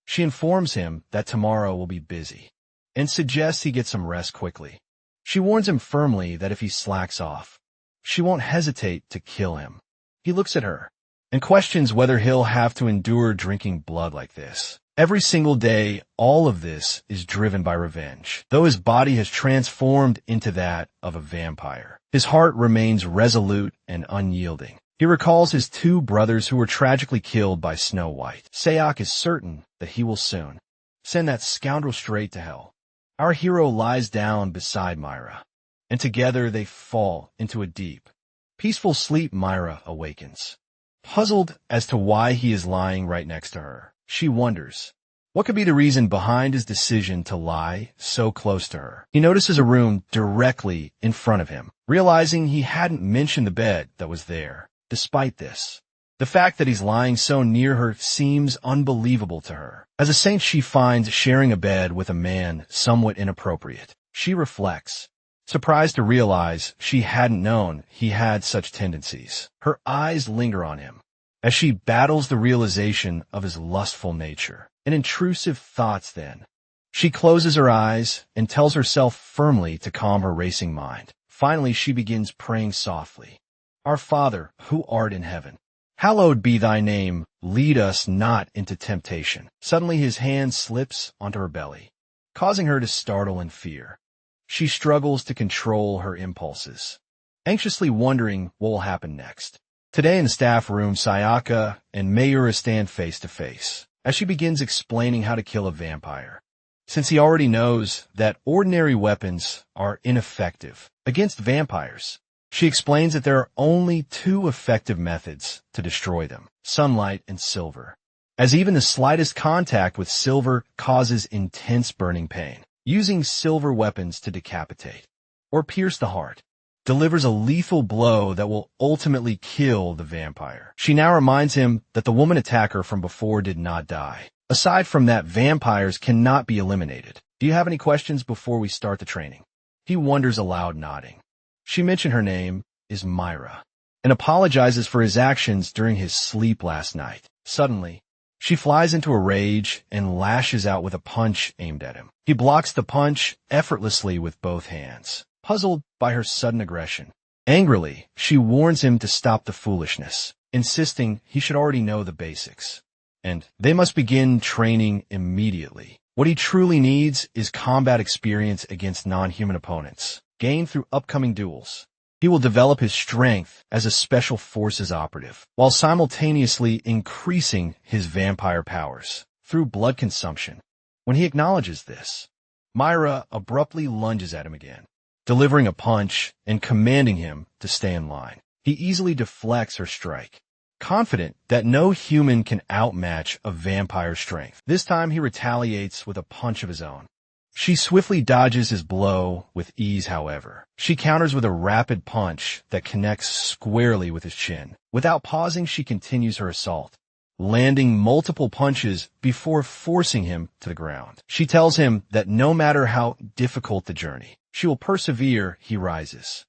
S1: She informs him that tomorrow will be busy and suggests he get some rest quickly. She warns him firmly that if he slacks off, she won't hesitate to kill him. He looks at her and questions whether he'll have to endure drinking blood like this every single day. All of this is driven by revenge. Though his body has transformed into that of a vampire, his heart remains resolute and unyielding. He recalls his two brothers who were tragically killed by Snow White. Sayok is certain that he will soon send that scoundrel straight to hell. Our hero lies down beside Myra, and together they fall into a deep, peaceful sleep. Myra awakens, puzzled as to why he is lying right next to her. She wonders what could be the reason behind his decision to lie so close to her. He notices a room directly in front of him, realizing he hadn't mentioned the bed that was there. Despite this, the fact that he's lying so near her seems unbelievable to her. As a saint, she finds sharing a bed with a man somewhat inappropriate. She reflects, surprised to realize she hadn't known he had such tendencies. Her eyes linger on him as she battles the realization of his lustful nature and intrusive thoughts. Then she closes her eyes and tells herself firmly to calm her racing mind. Finally, she begins praying softly. Our Father, who art in heaven, hallowed be thy name. Lead us not into temptation. Suddenly his hand slips onto her belly, causing her to startle in fear. She struggles to control her impulses, anxiously wondering what will happen next. Today in the staff room, Sayaka and Myra stand face to face as she begins explaining how to kill a vampire. Since he already knows that ordinary weapons are ineffective against vampires, she explains that there are only two effective methods to destroy them: sunlight and silver. as even the slightest contact with silver causes intense burning pain. Using silver weapons to decapitate or pierce the heart delivers a lethal blow that will ultimately kill the vampire. She now reminds him that the woman attacker from before did not die. Aside from that, vampires cannot be eliminated. Do you have any questions before we start the training? He wonders aloud, nodding. She mentioned her name is Myra and apologizes for his actions during his sleep last night. Suddenly, she flies into a rage and lashes out with a punch aimed at him. He blocks the punch effortlessly with both hands, puzzled by her sudden aggression. Angrily, she warns him to stop the foolishness, insisting he should already know the basics, and they must begin training immediately. What he truly needs is combat experience against non-human opponents, gained through upcoming duels. He will develop his strength as a special forces operative, while simultaneously increasing his vampire powers through blood consumption. When he acknowledges this, Myra abruptly lunges at him again, delivering a punch and commanding him to stay in line. He easily deflects her strike, confident that no human can outmatch a vampire's strength. This time he retaliates with a punch of his own. She swiftly dodges his blow with ease, however. She counters with a rapid punch that connects squarely with his chin. Without pausing, she continues her assault, landing multiple punches before forcing him to the ground. She tells him that no matter how difficult the journey, she will persevere. He rises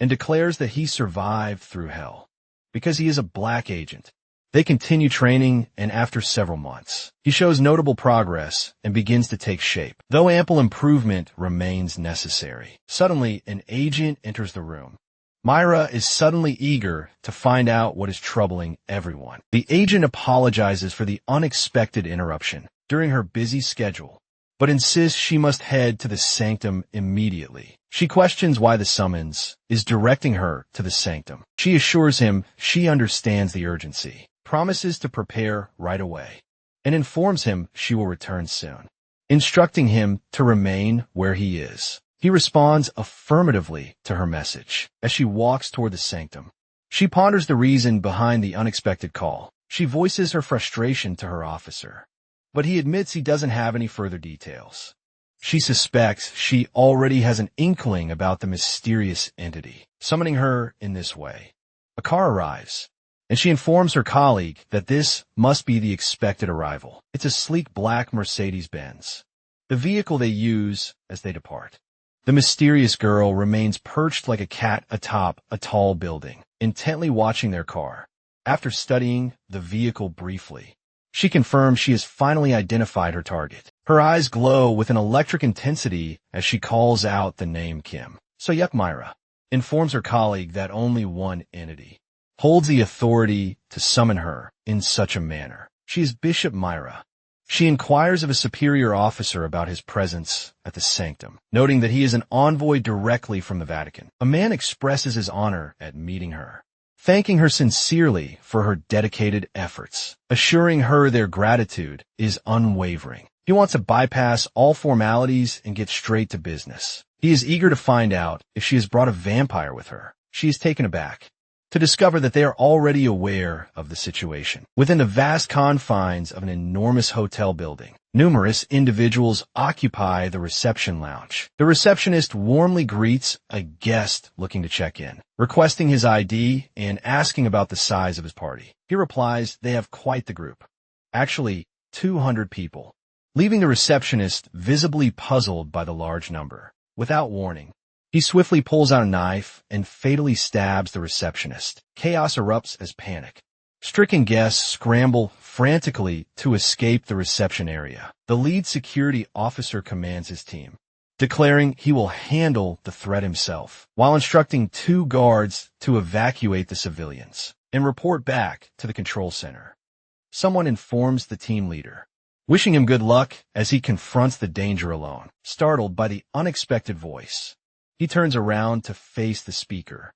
S1: and declares that he survived through hell because he is a black agent. They continue training, and after several months, he shows notable progress and begins to take shape, though ample improvement remains necessary. Suddenly, an agent enters the room. Myra is suddenly eager to find out what is troubling everyone. The agent apologizes for the unexpected interruption during her busy schedule, but insists she must head to the sanctum immediately. She questions why the summons is directing her to the sanctum. She assures him she understands the urgency, promises to prepare right away, and informs him she will return soon, instructing him to remain where he is. He responds affirmatively to her message as she walks toward the sanctum. She ponders the reason behind the unexpected call. She voices her frustration to her officer, but he admits he doesn't have any further details. She suspects she already has an inkling about the mysterious entity summoning her in this way. A car arrives, and she informs her colleague that this must be the expected arrival. It's a sleek black Mercedes-Benz, the vehicle they use as they depart. The mysterious girl remains perched like a cat atop a tall building, intently watching their car. After studying the vehicle briefly, she confirms she has finally identified her target. Her eyes glow with an electric intensity as she calls out the name Kim. Sayok. Myra informs her colleague that only one entity holds the authority to summon her in such a manner. She is Bishop Myra. She inquires of a superior officer about his presence at the sanctum, noting that he is an envoy directly from the Vatican. A man expresses his honor at meeting her, thanking her sincerely for her dedicated efforts, assuring her their gratitude is unwavering. He wants to bypass all formalities and get straight to business. He is eager to find out if she has brought a vampire with her. She is taken aback to discover that they are already aware of the situation. Within the vast confines of an enormous hotel building, numerous individuals occupy the reception lounge. The receptionist warmly greets a guest looking to check in, requesting his ID and asking about the size of his party. He replies they have quite the group, actually 200 people, leaving the receptionist visibly puzzled by the large number. Without warning, he swiftly pulls out a knife and fatally stabs the receptionist. Chaos erupts as panic. Stricken guests scramble frantically to escape the reception area. The lead security officer commands his team, declaring he will handle the threat himself, while instructing 2 guards to evacuate the civilians and report back to the control center. Someone informs the team leader, wishing him good luck as he confronts the danger alone. Startled by the unexpected voice, he turns around to face the speaker.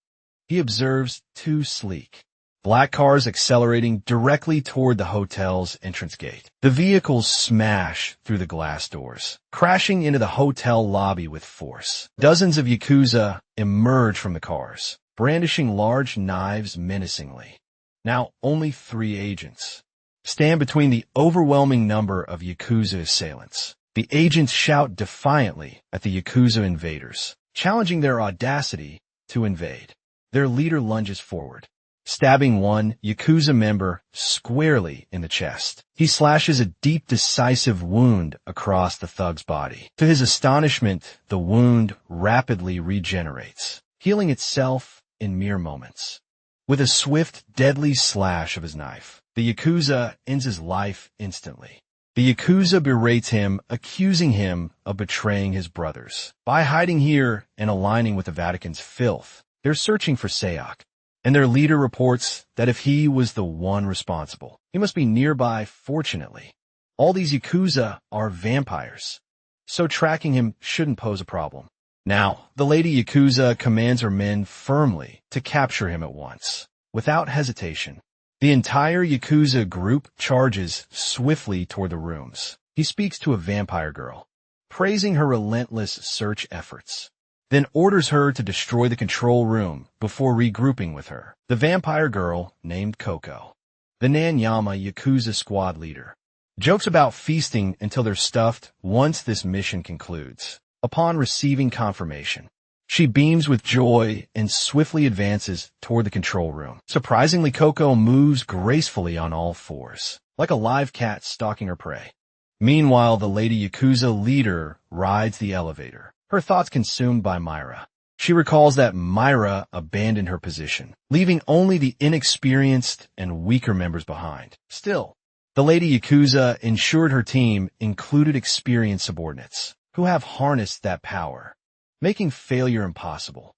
S1: He observes 2 sleek, black cars accelerating directly toward the hotel's entrance gate. The vehicles smash through the glass doors, crashing into the hotel lobby with force. Dozens of Yakuza emerge from the cars, brandishing large knives menacingly. Now only 3 agents, stand between the overwhelming number of Yakuza assailants. The agents shout defiantly at the Yakuza invaders, challenging their audacity to invade. Their leader lunges forward, stabbing one Yakuza member squarely in the chest. He slashes a deep, decisive wound across the thug's body. To his astonishment, the wound rapidly regenerates, healing itself in mere moments. With a swift, deadly slash of his knife, the Yakuza ends his life instantly. The Yakuza berates him, accusing him of betraying his brothers. By hiding here and aligning with the Vatican's filth, they're searching for Sayok, and their leader reports that if he was the one responsible, he must be nearby. Fortunately, all these Yakuza are vampires, so tracking him shouldn't pose a problem. Now, the Lady Yakuza commands her men firmly to capture him at once. Without hesitation, the entire Yakuza group charges swiftly toward the rooms. He speaks to a vampire girl, praising her relentless search efforts, then orders her to destroy the control room before regrouping with her. The vampire girl, named Coco, the Nanyama Yakuza squad leader, jokes about feasting until they're stuffed once this mission concludes. Upon receiving confirmation, she beams with joy and swiftly advances toward the control room. Surprisingly, Coco moves gracefully on all fours, like a live cat stalking her prey. Meanwhile, the Lady Yakuza leader rides the elevator, her thoughts consumed by Myra. She recalls that Myra abandoned her position, leaving only the inexperienced and weaker members behind. Still, the Lady Yakuza ensured her team included experienced subordinates who have harnessed that power, making failure impossible.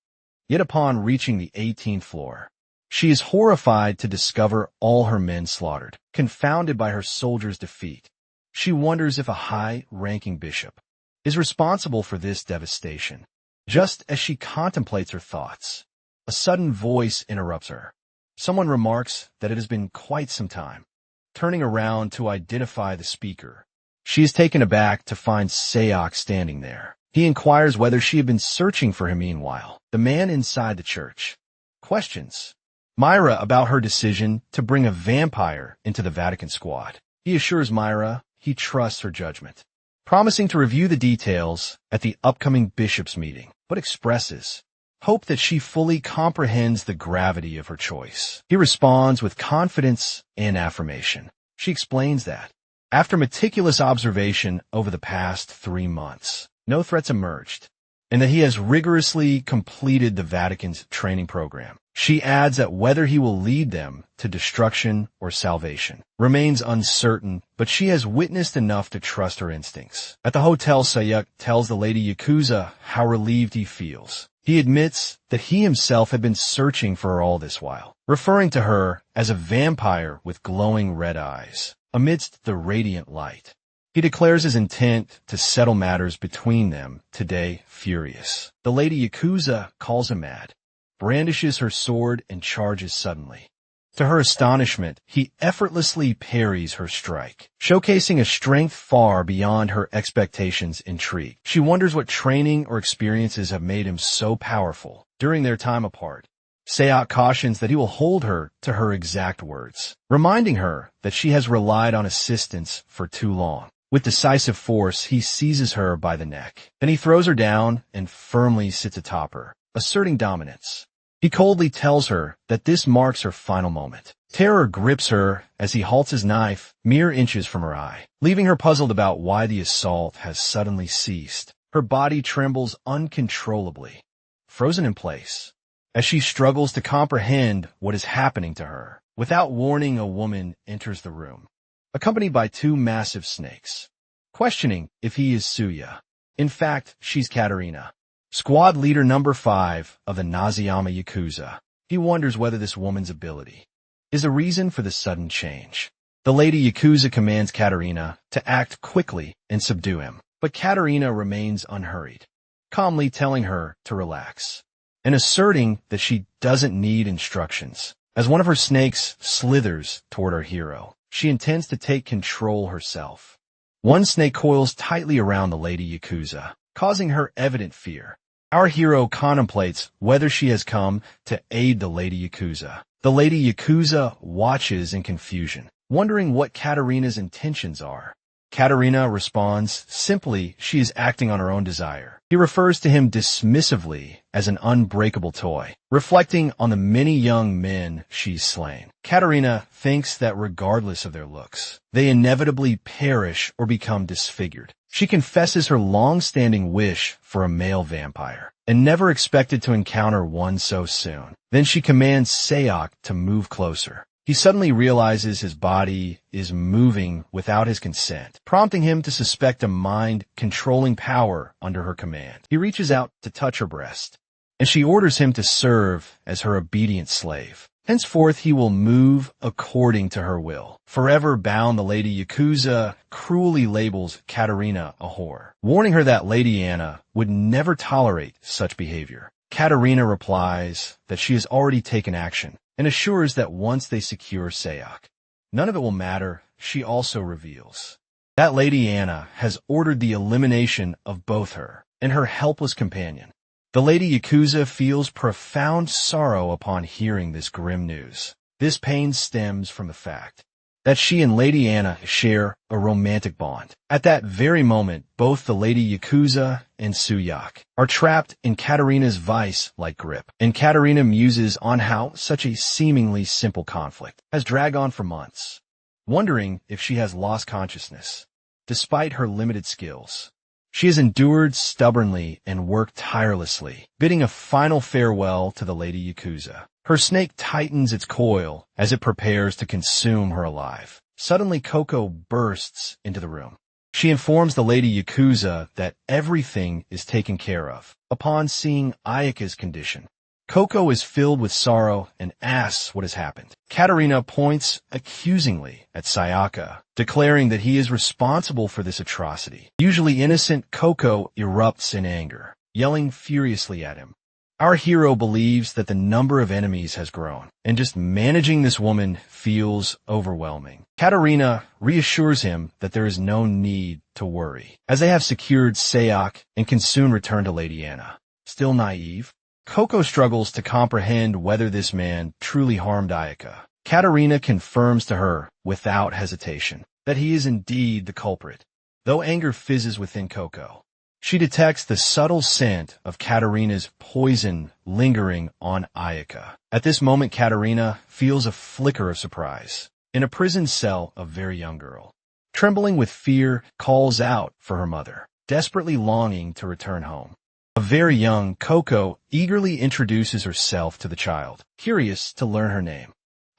S1: Yet upon reaching the 18th floor, she is horrified to discover all her men slaughtered. Confounded by her soldiers' defeat, she wonders if a high-ranking bishop is responsible for this devastation. Just as she contemplates her thoughts, a sudden voice interrupts her. Someone remarks that it has been quite some time. Turning around to identify the speaker, she is taken aback to find Sayok standing there. He inquires whether she had been searching for him. Meanwhile, the man inside the church questions Myra about her decision to bring a vampire into the Vatican squad. He assures Myra he trusts her judgment, promising to review the details at the upcoming bishop's meeting, but expresses hope that she fully comprehends the gravity of her choice. He responds with confidence and affirmation. She explains that, after meticulous observation over the past 3 months, no threats emerged, and that he has rigorously completed the Vatican's training program. She adds that whether he will lead them to destruction or salvation remains uncertain, but she has witnessed enough to trust her instincts. At the hotel, Sayok tells the Lady Yakuza how relieved he feels. He admits that he himself had been searching for her all this while, referring to her as a vampire with glowing red eyes. Amidst the radiant light, he declares his intent to settle matters between them today, furious. The Lady Yakuza calls him mad, brandishes her sword, and charges suddenly. To her astonishment, he effortlessly parries her strike, showcasing a strength far beyond her expectations. Intrigued, she wonders what training or experiences have made him so powerful during their time apart. Sayok cautions that he will hold her to her exact words, reminding her that she has relied on assistance for too long. With decisive force, he seizes her by the neck. Then he throws her down and firmly sits atop her, asserting dominance. He coldly tells her that this marks her final moment. Terror grips her as he halts his knife mere inches from her eye, leaving her puzzled about why the assault has suddenly ceased. Her body trembles uncontrollably, frozen in place, as she struggles to comprehend what is happening to her. Without warning, a woman enters the room, accompanied by 2 massive snakes, questioning if he is Suya. In fact, she's Katerina, squad leader number 5 of the Nanyama Yakuza. He wonders whether this woman's ability is a reason for the sudden change. The Lady Yakuza commands Katerina to act quickly and subdue him, but Katerina remains unhurried, calmly telling her to relax, and asserting that she doesn't need instructions. As one of her snakes slithers toward our hero, she intends to take control herself. One snake coils tightly around the Lady Yakuza, causing her evident fear. Our hero contemplates whether she has come to aid the Lady Yakuza. The Lady Yakuza watches in confusion, wondering what Katarina's intentions are. Katarina responds simply she is acting on her own desire. He refers to him dismissively as an unbreakable toy, reflecting on the many young men she's slain. Katarina thinks that regardless of their looks, they inevitably perish or become disfigured. She confesses her long-standing wish for a male vampire, and never expected to encounter one so soon. Then she commands Sayok to move closer. He suddenly realizes his body is moving without his consent, prompting him to suspect a mind-controlling power under her command. He reaches out to touch her breast, and she orders him to serve as her obedient slave. Henceforth, he will move according to her will. Forever bound, the Lady Yakuza cruelly labels Katarina a whore, warning her that Lady Anna would never tolerate such behavior. Katarina replies that she has already taken action, and assures that once they secure Sayok, none of it will matter. She also reveals that Lady Anna has ordered the elimination of both her and her helpless companion. The Lady Yakuza feels profound sorrow upon hearing this grim news. This pain stems from the fact that she and Lady Anna share a romantic bond. At that very moment, both the Lady Yakuza and Sayok are trapped in Katarina's vice-like grip, and Katarina muses on how such a seemingly simple conflict has dragged on for months, wondering if she has lost consciousness. Despite her limited skills, she has endured stubbornly and worked tirelessly, bidding a final farewell to the Lady Yakuza. Her snake tightens its coil as it prepares to consume her alive. Suddenly, Coco bursts into the room. She informs the Lady Yakuza that everything is taken care of. Upon seeing Ayaka's condition, Coco is filled with sorrow and asks what has happened. Katarina points accusingly at Sayaka, declaring that he is responsible for this atrocity. Usually innocent, Coco erupts in anger, yelling furiously at him. Our hero believes that the number of enemies has grown, and just managing this woman feels overwhelming. Katarina reassures him that there is no need to worry, as they have secured Sayok and can soon return to Lady Anna. Still naive, Coco struggles to comprehend whether this man truly harmed Ayaka. Katarina confirms to her, without hesitation, that he is indeed the culprit. Though anger fizzes within Coco, she detects the subtle scent of Katarina's poison lingering on Ayaka. At this moment, Katarina feels a flicker of surprise. In a prison cell, a very young girl, trembling with fear, calls out for her mother, desperately longing to return home. A very young Coco eagerly introduces herself to the child, curious to learn her name.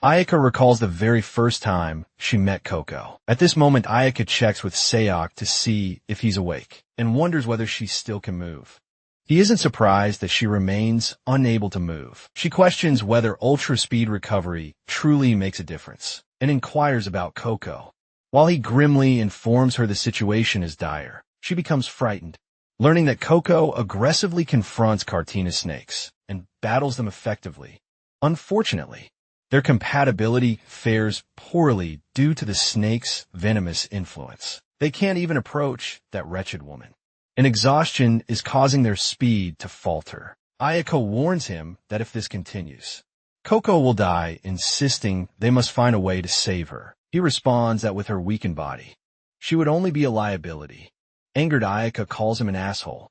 S1: Ayaka recalls the very first time she met Coco. At this moment, Ayaka checks with Sayok to see if he's awake, and wonders whether she still can move. He isn't surprised that she remains unable to move. She questions whether ultra-speed recovery truly makes a difference, and inquires about Coco. While he grimly informs her the situation is dire, she becomes frightened, learning that Coco aggressively confronts Katarina's snakes and battles them effectively. Unfortunately, their compatibility fares poorly due to the snake's venomous influence. They can't even approach that wretched woman, and exhaustion is causing their speed to falter. Ayaka warns him that if this continues, Coco will die, insisting they must find a way to save her. He responds that with her weakened body, she would only be a liability. Angered, Ayaka calls him an asshole.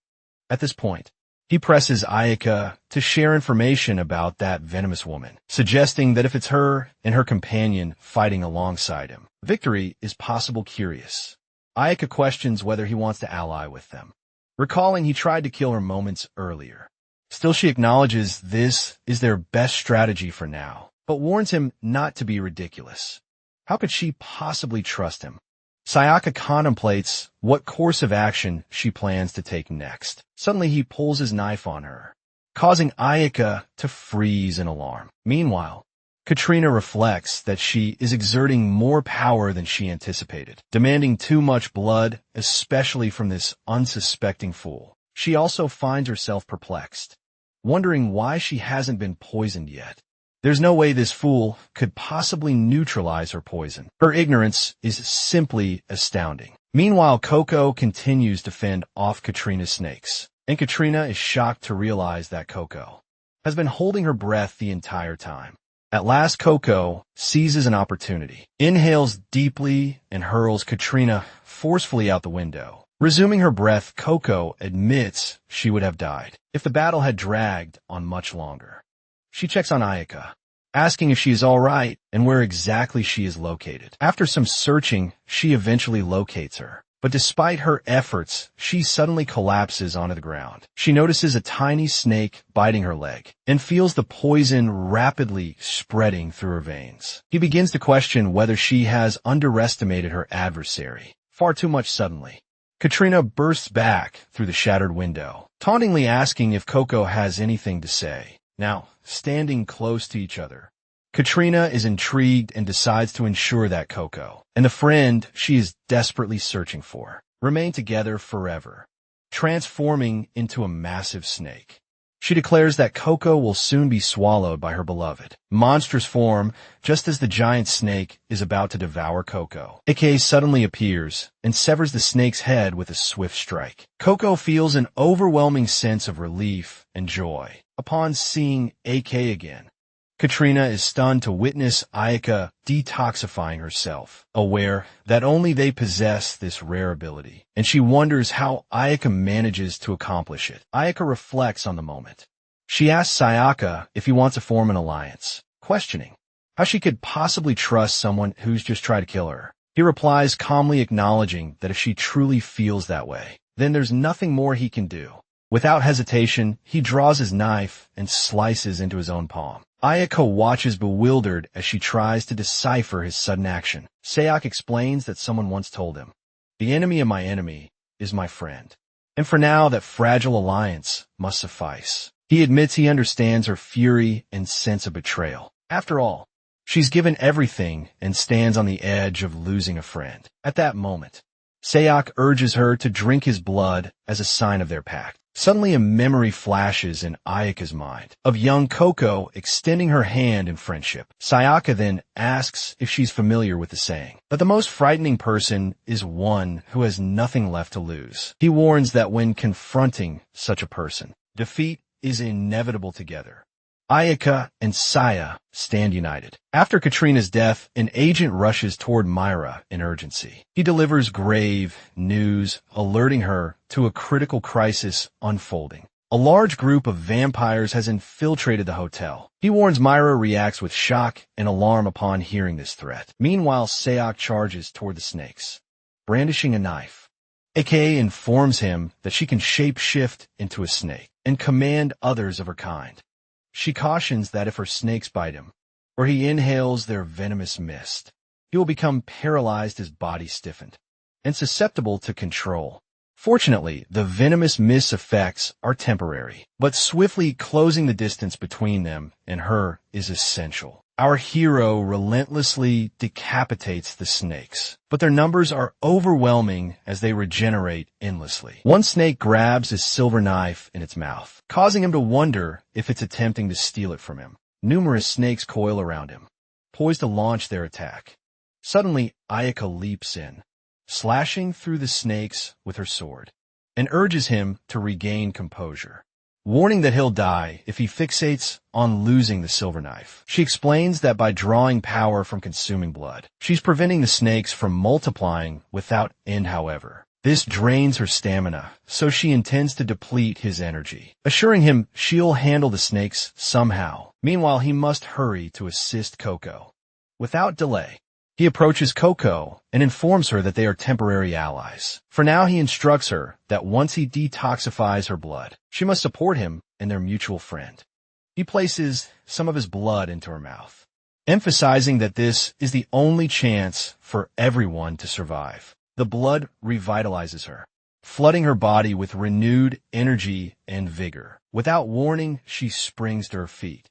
S1: At this point, he presses Ayaka to share information about that venomous woman, suggesting that if it's her and her companion fighting alongside him, victory is possible. Curious, Ayaka questions whether he wants to ally with them, recalling he tried to kill her moments earlier. Still, she acknowledges this is their best strategy for now, but warns him not to be ridiculous. How could she possibly trust him? Sayaka contemplates what course of action she plans to take next. Suddenly, he pulls his knife on her, causing Ayaka to freeze in alarm. Meanwhile, Katrina reflects that she is exerting more power than she anticipated, demanding too much blood, especially from this unsuspecting fool. She also finds herself perplexed, wondering why she hasn't been poisoned yet. There's no way this fool could possibly neutralize her poison. Her ignorance is simply astounding. Meanwhile, Coco continues to fend off Katrina's snakes, and Katrina is shocked to realize that Coco has been holding her breath the entire time. At last, Coco seizes an opportunity, inhales deeply, and hurls Katrina forcefully out the window. Resuming her breath, Coco admits she would have died if the battle had dragged on much longer. She checks on Ayaka, asking if she is all right and where exactly she is located. After some searching, she eventually locates her. But despite her efforts, she suddenly collapses onto the ground. She notices a tiny snake biting her leg and feels the poison rapidly spreading through her veins. He begins to question whether she has underestimated her adversary far too much suddenly. Katrina bursts back through the shattered window, tauntingly asking if Coco has anything to say. Now, standing close to each other, Katrina is intrigued and decides to ensure that Coco and the friend she is desperately searching for remain together forever, transforming into a massive snake. She declares that Coco will soon be swallowed by her beloved monstrous form just as the giant snake is about to devour Coco. AK suddenly appears and severs the snake's head with a swift strike. Coco feels an overwhelming sense of relief and joy upon seeing AK again. Katrina is stunned to witness Ayaka detoxifying herself, aware that only they possess this rare ability, and she wonders how Ayaka manages to accomplish it. Ayaka reflects on the moment. She asks Sayok if he wants to form an alliance, questioning how she could possibly trust someone who's just tried to kill her. He replies, calmly acknowledging that if she truly feels that way, then there's nothing more he can do. Without hesitation, he draws his knife and slices into his own palm. Ayaka watches bewildered as she tries to decipher his sudden action. Sayok explains that someone once told him, "The enemy of my enemy is my friend." And for now, that fragile alliance must suffice. He admits he understands her fury and sense of betrayal. After all, she's given everything and stands on the edge of losing a friend. At that moment, Sayok urges her to drink his blood as a sign of their pact. Suddenly a memory flashes in Ayaka's mind of young Coco extending her hand in friendship. Sayaka then asks if she's familiar with the saying, that the most frightening person is one who has nothing left to lose. He warns that when confronting such a person, defeat is inevitable together. Ayaka and Saya stand united. After Katrina's death, an agent rushes toward Myra in urgency. He delivers grave news, alerting her to a critical crisis unfolding. A large group of vampires has infiltrated the hotel. He warns Myra reacts with shock and alarm upon hearing this threat. Meanwhile, Sayok charges toward the snakes, brandishing a knife. AK informs him that she can shape-shift into a snake and command others of her kind. She cautions that if her snakes bite him, or he inhales their venomous mist, he will become paralyzed, his body stiffened, and susceptible to control. Fortunately, the venomous mist effects are temporary, but swiftly closing the distance between them and her is essential. Our hero relentlessly decapitates the snakes, but their numbers are overwhelming as they regenerate endlessly. One snake grabs his silver knife in its mouth, causing him to wonder if it's attempting to steal it from him. Numerous snakes coil around him, poised to launch their attack. Suddenly, Ayaka leaps in, slashing through the snakes with her sword, and urges him to regain composure, warning that he'll die if he fixates on losing the silver knife. She explains that by drawing power from consuming blood, she's preventing the snakes from multiplying without end. However, this drains her stamina, so she intends to deplete his energy, assuring him she'll handle the snakes somehow. Meanwhile, he must hurry to assist Coco. Without delay, he approaches Coco and informs her that they are temporary allies. For now, he instructs her that once he detoxifies her blood, she must support him and their mutual friend. He places some of his blood into her mouth, emphasizing that this is the only chance for everyone to survive. The blood revitalizes her, flooding her body with renewed energy and vigor. Without warning, she springs to her feet.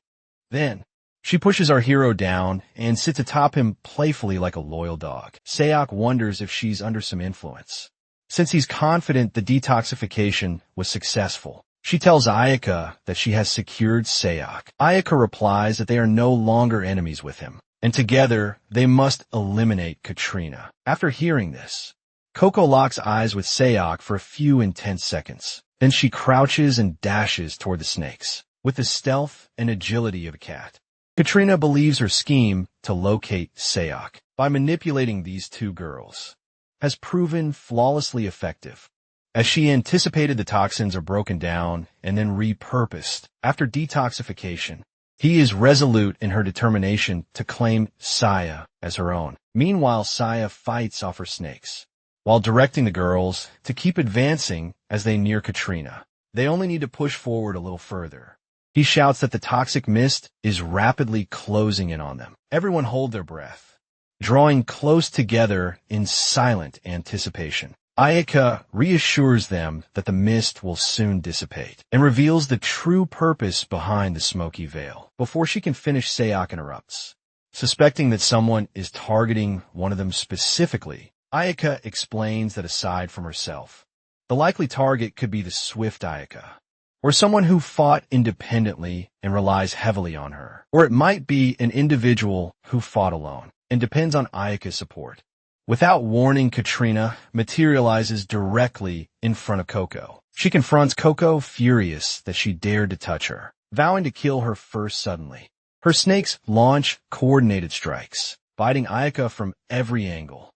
S1: Then, she pushes our hero down and sits atop him playfully like a loyal dog. Sayok wonders if she's under some influence. Since he's confident the detoxification was successful, she tells Ayaka that she has secured Sayok. Ayaka replies that they are no longer enemies with him, and together they must eliminate Katrina. After hearing this, Coco locks eyes with Sayok for a few intense seconds. Then she crouches and dashes toward the snakes, with the stealth and agility of a cat. Katrina believes her scheme to locate Sayok by manipulating these two girls has proven flawlessly effective. As she anticipated, the toxins are broken down and then repurposed after detoxification. He is resolute in her determination to claim Saya as her own. Meanwhile, Saya fights off her snakes, while directing the girls to keep advancing as they near Katrina. They only need to push forward a little further. He shouts that the toxic mist is rapidly closing in on them. Everyone hold their breath, drawing close together in silent anticipation. Ayaka reassures them that the mist will soon dissipate and reveals the true purpose behind the smoky veil. Before she can finish, Sayok interrupts. Suspecting that someone is targeting one of them specifically, Ayaka explains that aside from herself, the likely target could be the swift Ayaka, or someone who fought independently and relies heavily on her. Or it might be an individual who fought alone and depends on Ayaka's support. Without warning, Katrina materializes directly in front of Coco. She confronts Coco, furious that she dared to touch her, vowing to kill her first suddenly. Her snakes launch coordinated strikes, biting Ayaka from every angle.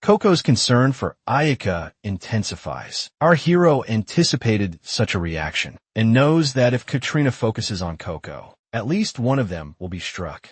S1: Coco's concern for Ayaka intensifies. Our hero anticipated such a reaction and knows that if Katrina focuses on Coco, at least one of them will be struck.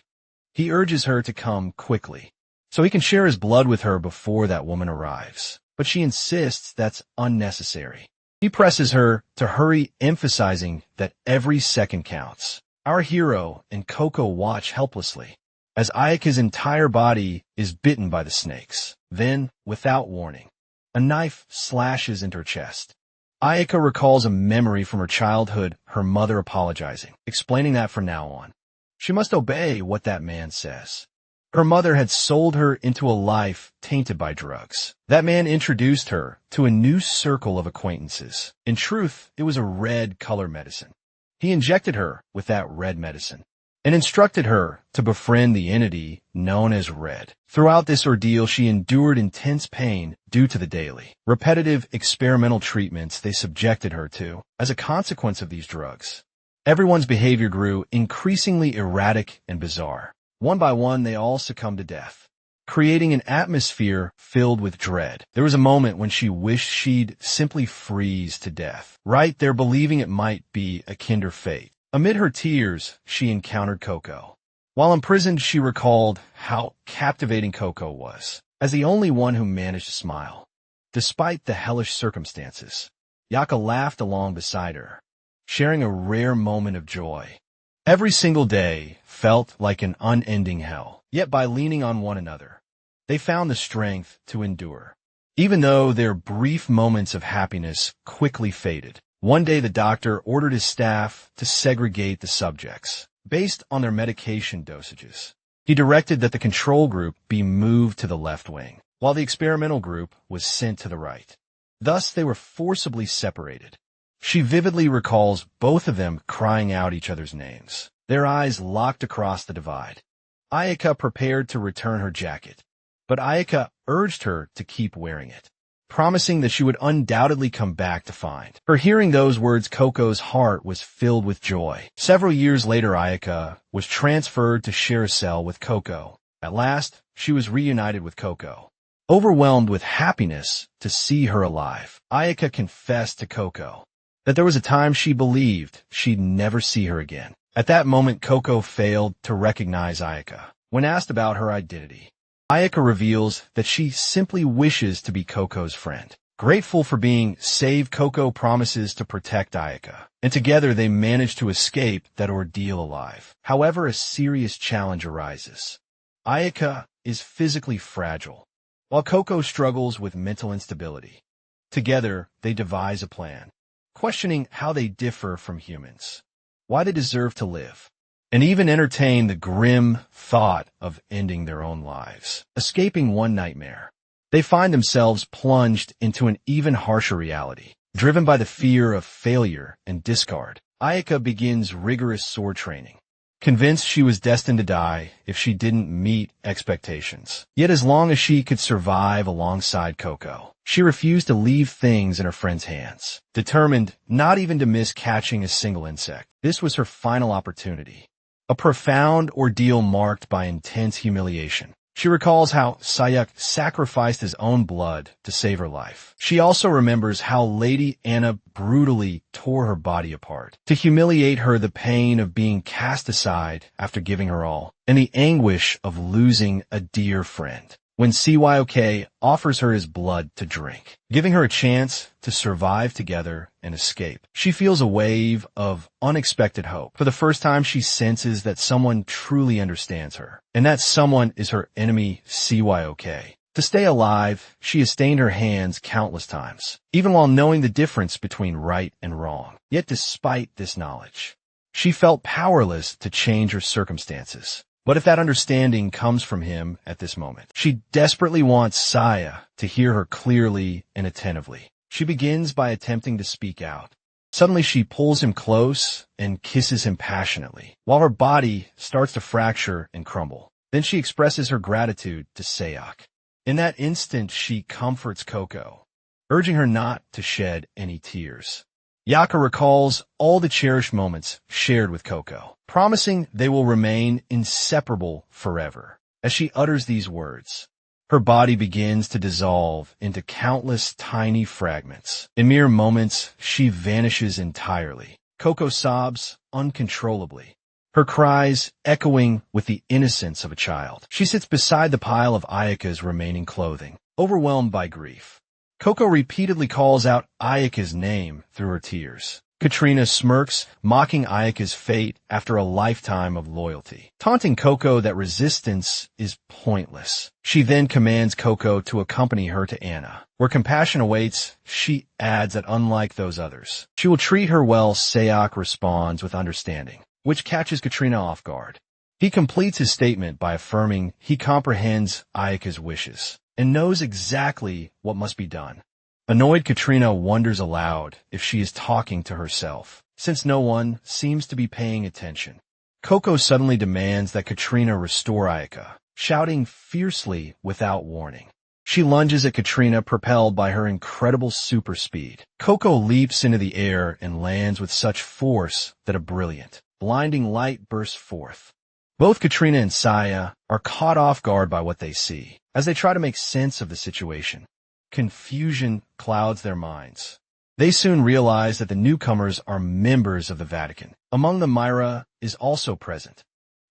S1: He urges her to come quickly, so he can share his blood with her before that woman arrives. But she insists that's unnecessary. He presses her to hurry, emphasizing that every second counts. Our hero and Coco watch helplessly as Ayaka's entire body is bitten by the snakes. Then, without warning, a knife slashes into her chest. Ayaka recalls a memory from her childhood, her mother apologizing, explaining that from now on, she must obey what that man says. Her mother had sold her into a life tainted by drugs. That man introduced her to a new circle of acquaintances. In truth, it was a red color medicine. He injected her with that red medicine and instructed her to befriend the entity known as Red. Throughout this ordeal, she endured intense pain due to the daily, repetitive experimental treatments they subjected her to as a consequence of these drugs. Everyone's behavior grew increasingly erratic and bizarre. One by one, they all succumbed to death, creating an atmosphere filled with dread. There was a moment when she wished she'd simply freeze to death, right there believing it might be a kinder fate. Amid her tears, she encountered Coco. While imprisoned, she recalled how captivating Coco was, as the only one who managed to smile. Despite the hellish circumstances, Ayaka laughed along beside her, sharing a rare moment of joy. Every single day felt like an unending hell, yet by leaning on one another, they found the strength to endure. Even though their brief moments of happiness quickly faded, one day the doctor ordered his staff to segregate the subjects based on their medication dosages. He directed that the control group be moved to the left wing, while the experimental group was sent to the right. Thus, they were forcibly separated. She vividly recalls both of them crying out each other's names, their eyes locked across the divide. Ayaka prepared to return her jacket, but Ayaka urged her to keep wearing it, promising that she would undoubtedly come back to find her. Hearing those words, Coco's heart was filled with joy. Several years later, Ayaka was transferred to share a cell with Coco. At last, she was reunited with Coco. Overwhelmed with happiness to see her alive, Ayaka confessed to Coco that there was a time she believed she'd never see her again. At that moment, Coco failed to recognize Ayaka. When asked about her identity, Ayaka reveals that she simply wishes to be Coco's friend. Grateful for being saved, Coco promises to protect Ayaka, and together they manage to escape that ordeal alive. However, a serious challenge arises. Ayaka is physically fragile, while Coco struggles with mental instability. Together, they devise a plan, questioning how they differ from humans, why they deserve to live, and even entertain the grim thought of ending their own lives. Escaping one nightmare, they find themselves plunged into an even harsher reality. Driven by the fear of failure and discard, Ayaka begins rigorous sword training, convinced she was destined to die if she didn't meet expectations. Yet as long as she could survive alongside Coco, she refused to leave things in her friend's hands, determined not even to miss catching a single insect. This was her final opportunity. a profound ordeal marked by intense humiliation. She recalls how Sayok sacrificed his own blood to save her life. She also remembers how Lady Anna brutally tore her body apart. To humiliate her, the pain of being cast aside after giving her all, and the anguish of losing a dear friend. When Sayok offers her his blood to drink, giving her a chance to survive together and escape. She feels a wave of unexpected hope. For the first time, she senses that someone truly understands her, and that someone is her enemy, Sayok. To stay alive, she has stained her hands countless times, even while knowing the difference between right and wrong. Yet despite this knowledge, she felt powerless to change her circumstances. But if that understanding comes from him at this moment, she desperately wants Saya to hear her clearly and attentively. She begins by attempting to speak out. Suddenly she pulls him close and kisses him passionately, while her body starts to fracture and crumble. Then she expresses her gratitude to Sayok. In that instant, she comforts Coco, urging her not to shed any tears. Ayaka recalls all the cherished moments shared with Coco, promising they will remain inseparable forever. As she utters these words, her body begins to dissolve into countless tiny fragments. In mere moments, she vanishes entirely. Coco sobs uncontrollably, her cries echoing with the innocence of a child. She sits beside the pile of Ayaka's remaining clothing, overwhelmed by grief. Coco repeatedly calls out Ayaka's name through her tears. Katrina smirks, mocking Ayaka's fate after a lifetime of loyalty, taunting Coco that resistance is pointless. She then commands Coco to accompany her to Anna. Where compassion awaits, she adds that unlike those others, she will treat her well. Sayok responds with understanding, which catches Katrina off guard. He completes his statement by affirming he comprehends Ayaka's wishes and knows exactly what must be done. Annoyed, Katrina wonders aloud if she is talking to herself, since no one seems to be paying attention. Coco suddenly demands that Katrina restore Ayaka, shouting fiercely without warning. She lunges at Katrina, propelled by her incredible super speed. Coco leaps into the air and lands with such force that a brilliant, blinding light bursts forth. Both Katrina and Saya are caught off guard by what they see. As they try to make sense of the situation, confusion clouds their minds. They soon realize that the newcomers are members of the Vatican. Among them, Myra is also present,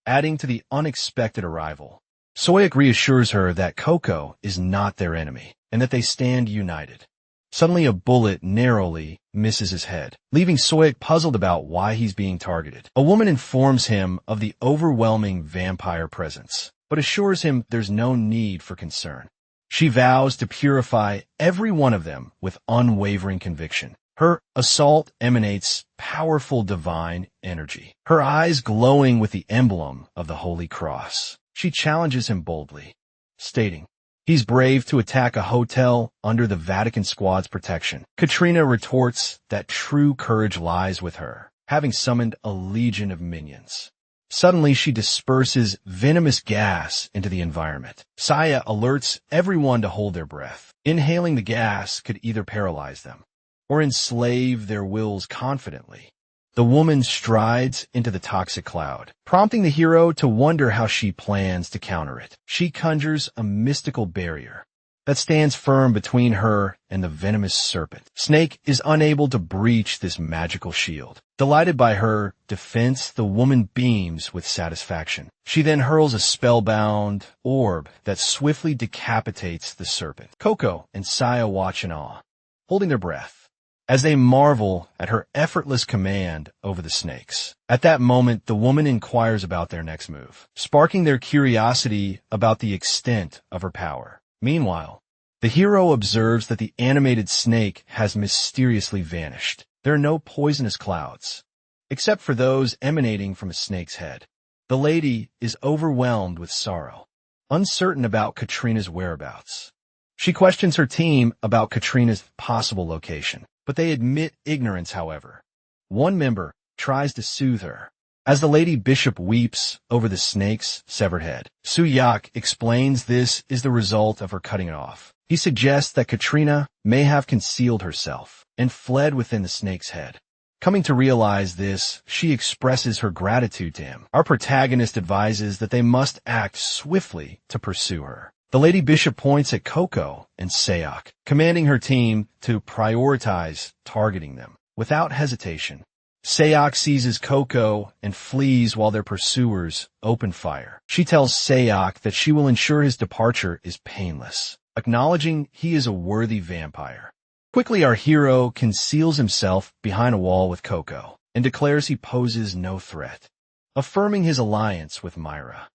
S1: adding to the unexpected arrival. Sayok reassures her that Coco is not their enemy and that they stand united. Suddenly, a bullet narrowly misses his head, leaving Sayok puzzled about why he's being targeted. A woman informs him of the overwhelming vampire presence, but assures him there's no need for concern. She vows to purify every one of them with unwavering conviction. Her assault emanates powerful divine energy, her eyes glowing with the emblem of the Holy Cross. She challenges him boldly, stating he's brave to attack a hotel under the Vatican squad's protection. Katrina retorts that true courage lies with her, having summoned a legion of minions. Suddenly, she disperses venomous gas into the environment. Saya alerts everyone to hold their breath. Inhaling the gas could either paralyze them or enslave their wills confidently. The woman strides into the toxic cloud, prompting the hero to wonder how she plans to counter it. She conjures a mystical barrier that stands firm between her and the venomous serpent. Snake is unable to breach this magical shield. Delighted by her defense, the woman beams with satisfaction. She then hurls a spellbound orb that swiftly decapitates the serpent. Coco and Saya watch in awe, holding their breath, as they marvel at her effortless command over the snakes. At that moment, the woman inquires about their next move, sparking their curiosity about the extent of her power. Meanwhile, the hero observes that the animated snake has mysteriously vanished. There are no poisonous clouds, except for those emanating from a snake's head. The lady is overwhelmed with sorrow, uncertain about Katrina's whereabouts. She questions her team about Katrina's possible location, but they admit ignorance, however. One member tries to soothe her, as the Lady Bishop weeps over the snake's severed head. Sayok explains this is the result of her cutting it off. He suggests that Katrina may have concealed herself and fled within the snake's head. Coming to realize this, she expresses her gratitude to him. Our protagonist advises that they must act swiftly to pursue her. The Lady Bishop points at Coco and Sayok, commanding her team to prioritize targeting them. Without hesitation, Sayok seizes Coco and flees while their pursuers open fire. She tells Sayok that she will ensure his departure is painless, acknowledging he is a worthy vampire. Quickly, our hero conceals himself behind a wall with Coco and declares he poses no threat, affirming his alliance with Myra.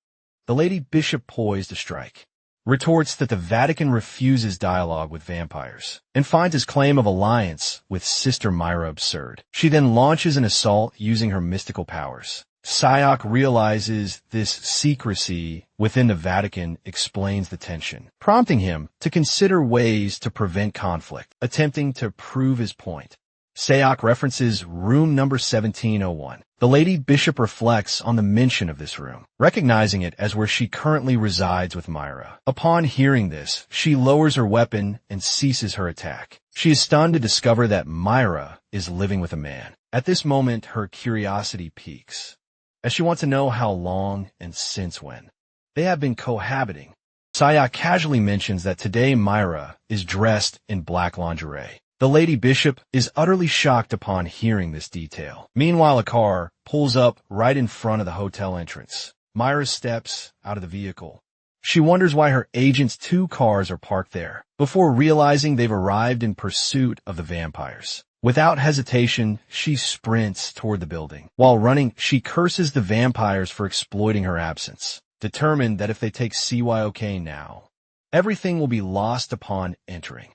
S1: The Lady Bishop, poised to strike, retorts that the Vatican refuses dialogue with vampires and finds his claim of alliance with Sister Myra absurd. She then launches an assault using her mystical powers. Sayok realizes this secrecy within the Vatican explains the tension, prompting him to consider ways to prevent conflict, attempting to prove his point. Sayok references room number 1701. The Lady Bishop reflects on the mention of this room, recognizing it as where she currently resides with Myra. Upon hearing this, she lowers her weapon and ceases her attack. She is stunned to discover that Myra is living with a man. At this moment, her curiosity peaks, as she wants to know how long and since when they have been cohabiting. Sayok casually mentions that today Myra is dressed in black lingerie. The Lady Bishop is utterly shocked upon hearing this detail. Meanwhile, a car pulls up right in front of the hotel entrance. Myra steps out of the vehicle. She wonders why her agent's 2 cars are parked there, before realizing they've arrived in pursuit of the vampires. Without hesitation, she sprints toward the building. While running, she curses the vampires for exploiting her absence, determined that if they take Sayok now, everything will be lost upon entering.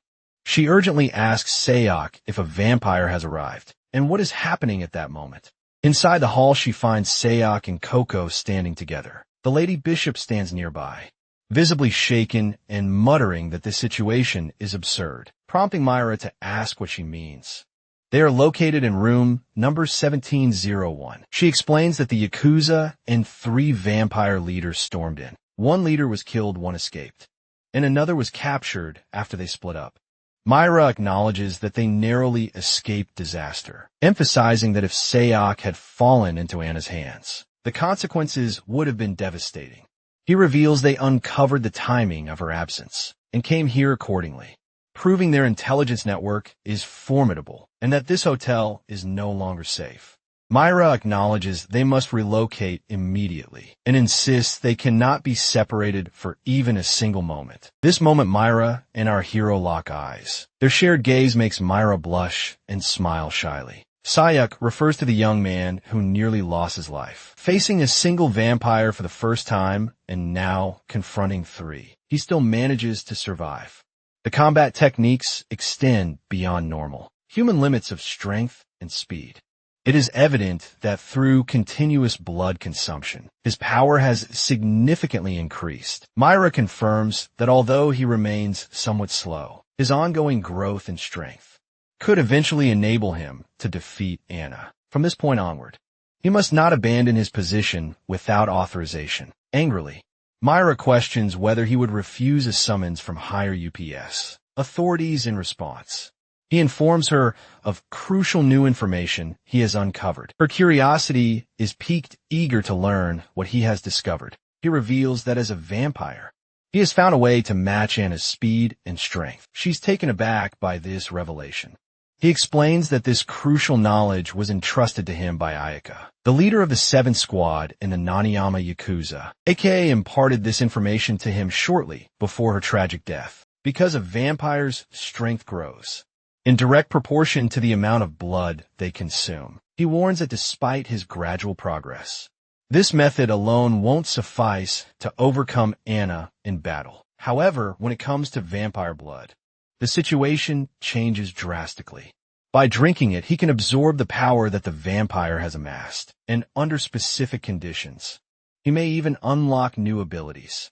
S1: She urgently asks Sayok if a vampire has arrived, and what is happening at that moment. Inside the hall, she finds Sayok and Coco standing together. The Lady Bishop stands nearby, visibly shaken and muttering that this situation is absurd, prompting Myra to ask what she means. They are located in room number 1701. She explains that the Yakuza and 3 vampire leaders stormed in. 1 leader was killed, 1 escaped, and another was captured after they split up. Myra acknowledges that they narrowly escaped disaster, emphasizing that if Sayok had fallen into Anna's hands, the consequences would have been devastating. He reveals they uncovered the timing of her absence and came here accordingly, proving their intelligence network is formidable and that this hotel is no longer safe. Myra acknowledges they must relocate immediately and insists they cannot be separated for even a single moment. This moment, Myra and our hero lock eyes. Their shared gaze makes Myra blush and smile shyly. Sayok refers to the young man who nearly lost his life, facing a single vampire for the first time and now confronting 3. He still manages to survive. The combat techniques extend beyond normal human limits of strength and speed. It is evident that through continuous blood consumption, his power has significantly increased. Myra confirms that although he remains somewhat slow, his ongoing growth and strength could eventually enable him to defeat Anna. From this point onward, he must not abandon his position without authorization. Angrily, Myra questions whether he would refuse a summons from higher UPS authorities in response. He informs her of crucial new information he has uncovered. Her curiosity is piqued, eager to learn what he has discovered. He reveals that as a vampire, he has found a way to match Anna's speed and strength. She's taken aback by this revelation. He explains that this crucial knowledge was entrusted to him by Ayaka, the leader of the 7th Squad in the Nanayama Yakuza. AKA imparted this information to him shortly before her tragic death. Because a vampire's strength grows in direct proportion to the amount of blood they consume, he warns that despite his gradual progress, this method alone won't suffice to overcome Anna in battle. However, when it comes to vampire blood, the situation changes drastically. By drinking it, he can absorb the power that the vampire has amassed, and under specific conditions, he may even unlock new abilities.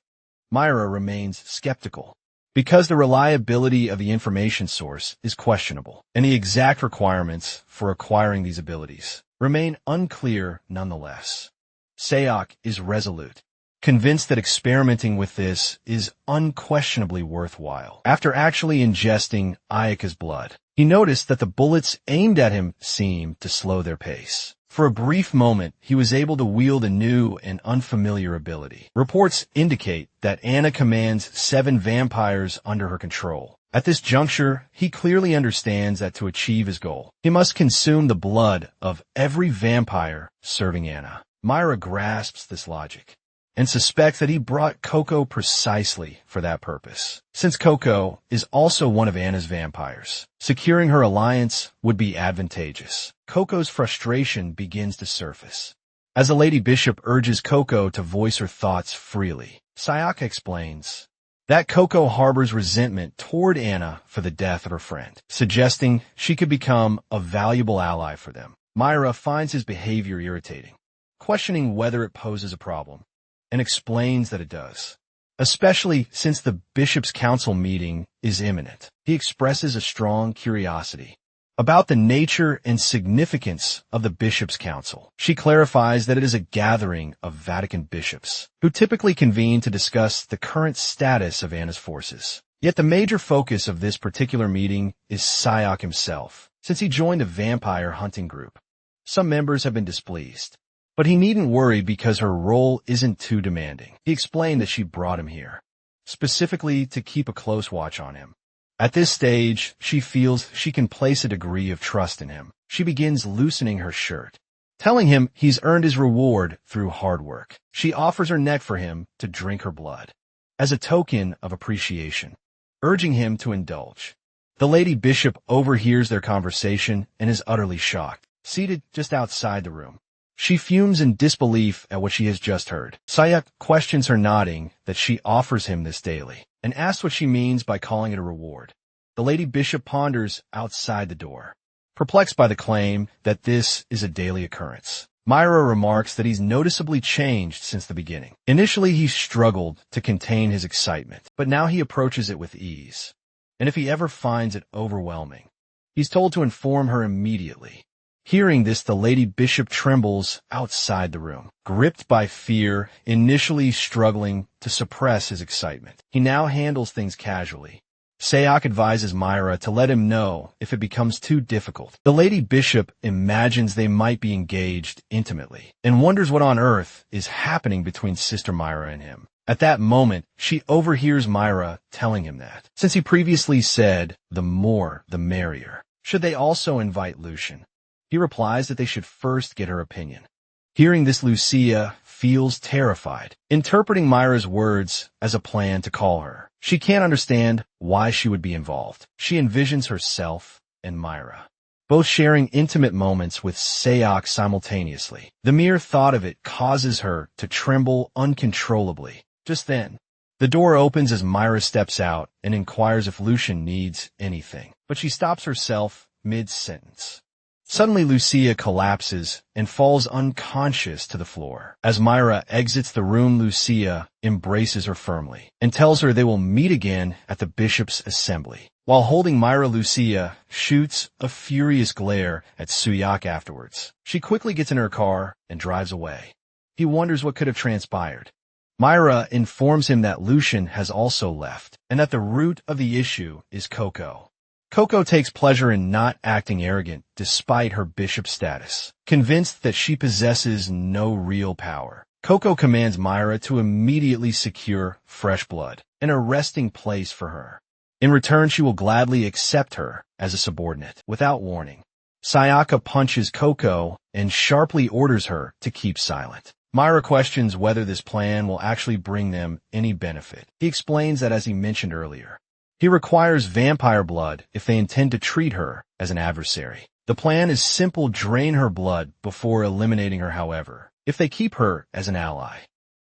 S1: Myra remains skeptical, because the reliability of the information source is questionable, and the exact requirements for acquiring these abilities remain unclear nonetheless. Sayok is resolute, convinced that experimenting with this is unquestionably worthwhile. After actually ingesting Ayaka's blood, He noticed that the bullets aimed at him seemed to slow their pace. For a brief moment, he was able to wield a new and unfamiliar ability. Reports indicate that Anna commands 7 vampires under her control. At this juncture, he clearly understands that to achieve his goal, he must consume the blood of every vampire serving Anna. Myra grasps this logic and suspects that he brought Coco precisely for that purpose. Since Coco is also one of Anna's vampires, securing her alliance would be advantageous. Coco's frustration begins to surface as the Lady Bishop urges Coco to voice her thoughts freely. Sayok explains that Coco harbors resentment toward Anna for the death of her friend, suggesting she could become a valuable ally for them. Myra finds his behavior irritating, questioning whether it poses a problem, and explains that it does, especially since the Bishop's Council meeting is imminent. He expresses a strong curiosity about the nature and significance of the Bishop's Council. She clarifies that it is a gathering of Vatican bishops, who typically convene to discuss the current status of Anna's forces. Yet the major focus of this particular meeting is Sayok himself, since he joined a vampire hunting group. Some members have been displeased, but he needn't worry because her role isn't too demanding. He explained that she brought him here, specifically to keep a close watch on him. At this stage, she feels she can place a degree of trust in him. She begins loosening her shirt, telling him he's earned his reward through hard work. She offers her neck for him to drink her blood, as a token of appreciation, urging him to indulge. The Lady Bishop overhears their conversation and is utterly shocked. Seated just outside the room, she fumes in disbelief at what she has just heard. Sayok questions her, nodding that she offers him this daily, and asks what she means by calling it a reward. The Lady Bishop ponders outside the door, perplexed by the claim that this is a daily occurrence. Myra remarks that he's noticeably changed since the beginning. Initially, he struggled to contain his excitement, but now he approaches it with ease. And if he ever finds it overwhelming, he's told to inform her immediately. Hearing this, the Lady Bishop trembles outside the room, gripped by fear, initially struggling to suppress his excitement. He now handles things casually. Sayok advises Myra to let him know if it becomes too difficult. The Lady Bishop imagines they might be engaged intimately and wonders what on earth is happening between Sister Myra and him. At that moment, she overhears Myra telling him that, since he previously said, the more, the merrier. Should they also invite Lucian? He replies that they should first get her opinion. Hearing this, Lucia feels terrified, interpreting Myra's words as a plan to call her. She can't understand why she would be involved. She envisions herself and Myra both sharing intimate moments with Sayok simultaneously. The mere thought of it causes her to tremble uncontrollably. Just then, the door opens as Myra steps out and inquires if Lucian needs anything, but she stops herself mid-sentence. Suddenly, Lucia collapses and falls unconscious to the floor. As Myra exits the room, Lucia embraces her firmly and tells her they will meet again at the bishop's assembly. While holding Myra, Lucia shoots a furious glare at Sayok afterwards. She quickly gets in her car and drives away. He wonders what could have transpired. Myra informs him that Lucian has also left and that the root of the issue is Coco. Coco takes pleasure in not acting arrogant despite her bishop status. Convinced that she possesses no real power, Coco commands Myra to immediately secure fresh blood, an resting place for her. In return, she will gladly accept her as a subordinate. Without warning, Ayaka punches Coco and sharply orders her to keep silent. Myra questions whether this plan will actually bring them any benefit. He explains that, as he mentioned earlier, he requires vampire blood if they intend to treat her as an adversary. The plan is simple: drain her blood before eliminating her. However, if they keep her as an ally,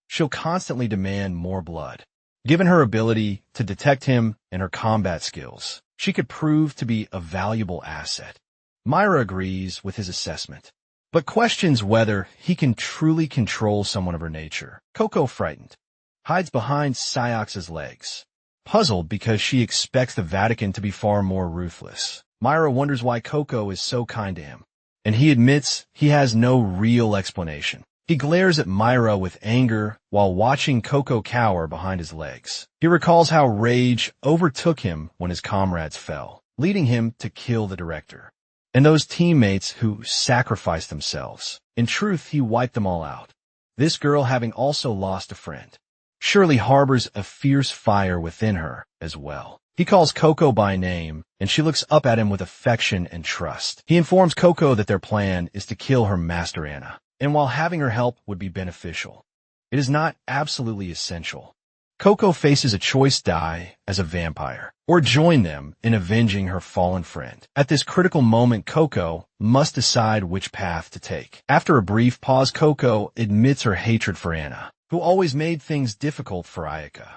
S1: she'll constantly demand more blood. Given her ability to detect him and her combat skills, she could prove to be a valuable asset. Myra agrees with his assessment, but questions whether he can truly control someone of her nature. Coco, frightened, hides behind Sayok's legs, puzzled because she expects the Vatican to be far more ruthless. Myra wonders why Coco is so kind to him, and he admits he has no real explanation. He glares at Myra with anger while watching Coco cower behind his legs. He recalls how rage overtook him when his comrades fell. leading him to kill the director and those teammates who sacrificed themselves. In truth, he wiped them all out. This girl having also lost a friend, surely harbors a fierce fire within her as well. He calls Coco by name, and she looks up at him with affection and trust. He informs Coco that their plan is to kill her master Anna, and while having her help would be beneficial, it is not absolutely essential. Coco faces a choice: die as a vampire, or join them in avenging her fallen friend. At this critical moment, Coco must decide which path to take. After a brief pause, Coco admits her hatred for Anna, who always made things difficult for Ayaka,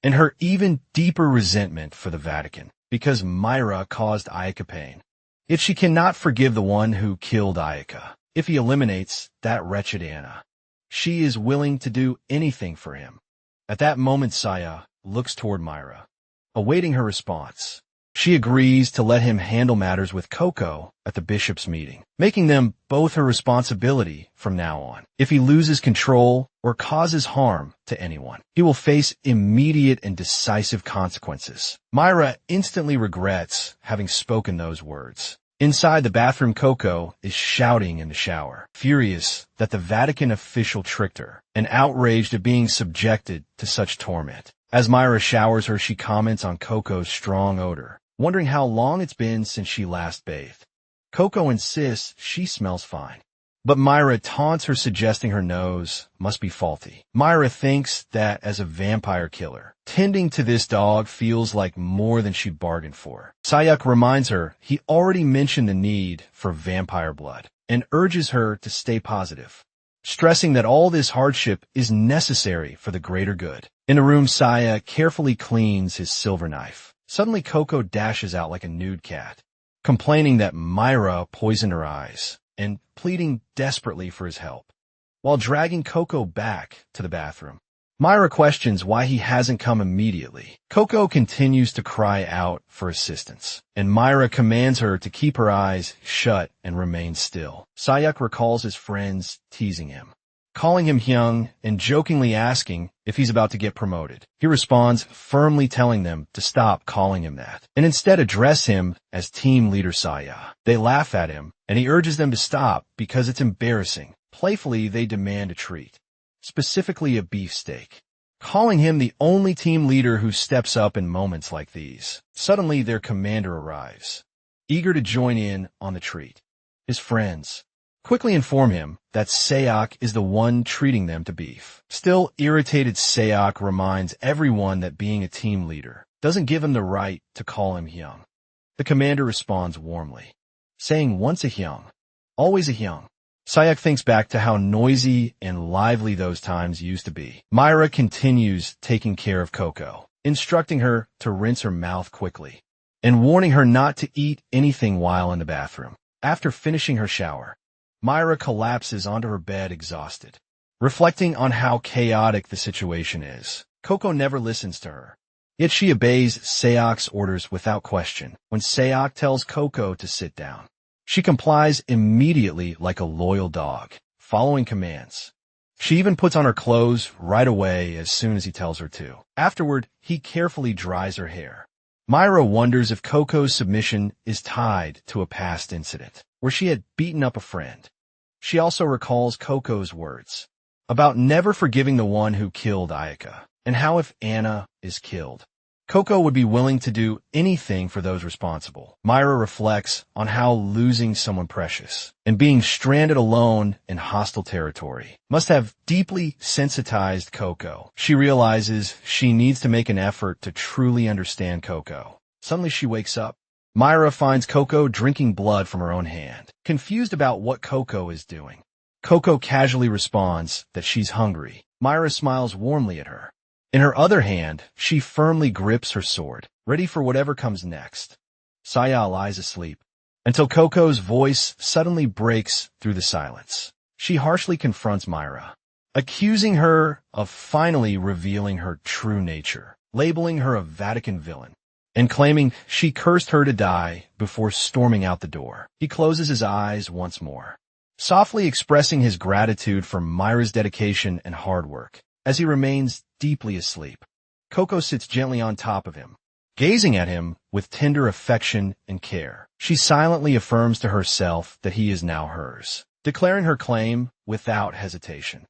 S1: and her even deeper resentment for the Vatican, because Myra caused Ayaka pain. Yet she cannot forgive the one who killed Ayaka. If he eliminates that wretched Anna, she is willing to do anything for him. At that moment, Sayok looks toward Myra, awaiting her response. She agrees to let him handle matters with Coco at the bishop's meeting, making them both her responsibility from now on. If he loses control or causes harm to anyone, he will face immediate and decisive consequences. Myra instantly regrets having spoken those words. Inside the bathroom, Coco is shouting in the shower, furious that the Vatican official tricked her, and outraged at being subjected to such torment. As Myra showers her, she comments on Coco's strong odor, wondering how long it's been since she last bathed. Coco insists she smells fine, but Myra taunts her, suggesting her nose must be faulty. Myra thinks that as a vampire killer, tending to this dog feels like more than she bargained for. Sayok reminds her he already mentioned the need for vampire blood, and urges her to stay positive, stressing that all this hardship is necessary for the greater good. In the room, Sayok carefully cleans his silver knife. Suddenly, Coco dashes out like a nude cat, complaining that Myra poisoned her eyes, and pleading desperately for his help. While dragging Coco back to the bathroom, Myra questions why he hasn't come immediately. Coco continues to cry out for assistance, and Myra commands her to keep her eyes shut and remain still. Sayok recalls his friends teasing him, calling him young and jokingly asking if he's about to get promoted. He responds, firmly telling them to stop calling him that, and instead address him as team leader Sayok. They laugh at him, and he urges them to stop because it's embarrassing. Playfully, they demand a treat, specifically a beefsteak, calling him the only team leader who steps up in moments like these. Suddenly, their commander arrives, eager to join in on the treat. His friends quickly inform him that Sayok is the one treating them to beef. Still irritated, Sayok reminds everyone that being a team leader doesn't give him the right to call him Hyung. The commander responds warmly, saying once a Hyung, always a Hyung. Sayok thinks back to how noisy and lively those times used to be. Myra continues taking care of Coco, instructing her to rinse her mouth quickly, and warning her not to eat anything while in the bathroom. After finishing her shower, Myra collapses onto her bed exhausted, reflecting on how chaotic the situation is. Coco never listens to her, yet she obeys Sayok's orders without question. When Sayok tells Coco to sit down, she complies immediately like a loyal dog, following commands. She even puts on her clothes right away as soon as he tells her to. Afterward, he carefully dries her hair. Myra wonders if Coco's submission is tied to a past incident where she had beaten up a friend. She also recalls Coco's words about never forgiving the one who killed Ayaka, and how if Anna is killed, Coco would be willing to do anything for those responsible. Myra reflects on how losing someone precious and being stranded alone in hostile territory must have deeply sensitized Coco. She realizes she needs to make an effort to truly understand Coco. Suddenly she wakes up. Myra finds Coco drinking blood from her own hand, confused about what Coco is doing. Coco casually responds that she's hungry. Myra smiles warmly at her. In her other hand, she firmly grips her sword, ready for whatever comes next. Sayok lies asleep, until Coco's voice suddenly breaks through the silence. She harshly confronts Myra, accusing her of finally revealing her true nature, labeling her a Vatican villain, and claiming she cursed her to die before storming out the door. He closes his eyes once more, softly expressing his gratitude for Myra's dedication and hard work. As he remains deeply asleep, Coco sits gently on top of him, Gazing at him with tender affection and care, she silently affirms to herself that he is now hers, declaring her claim without hesitation.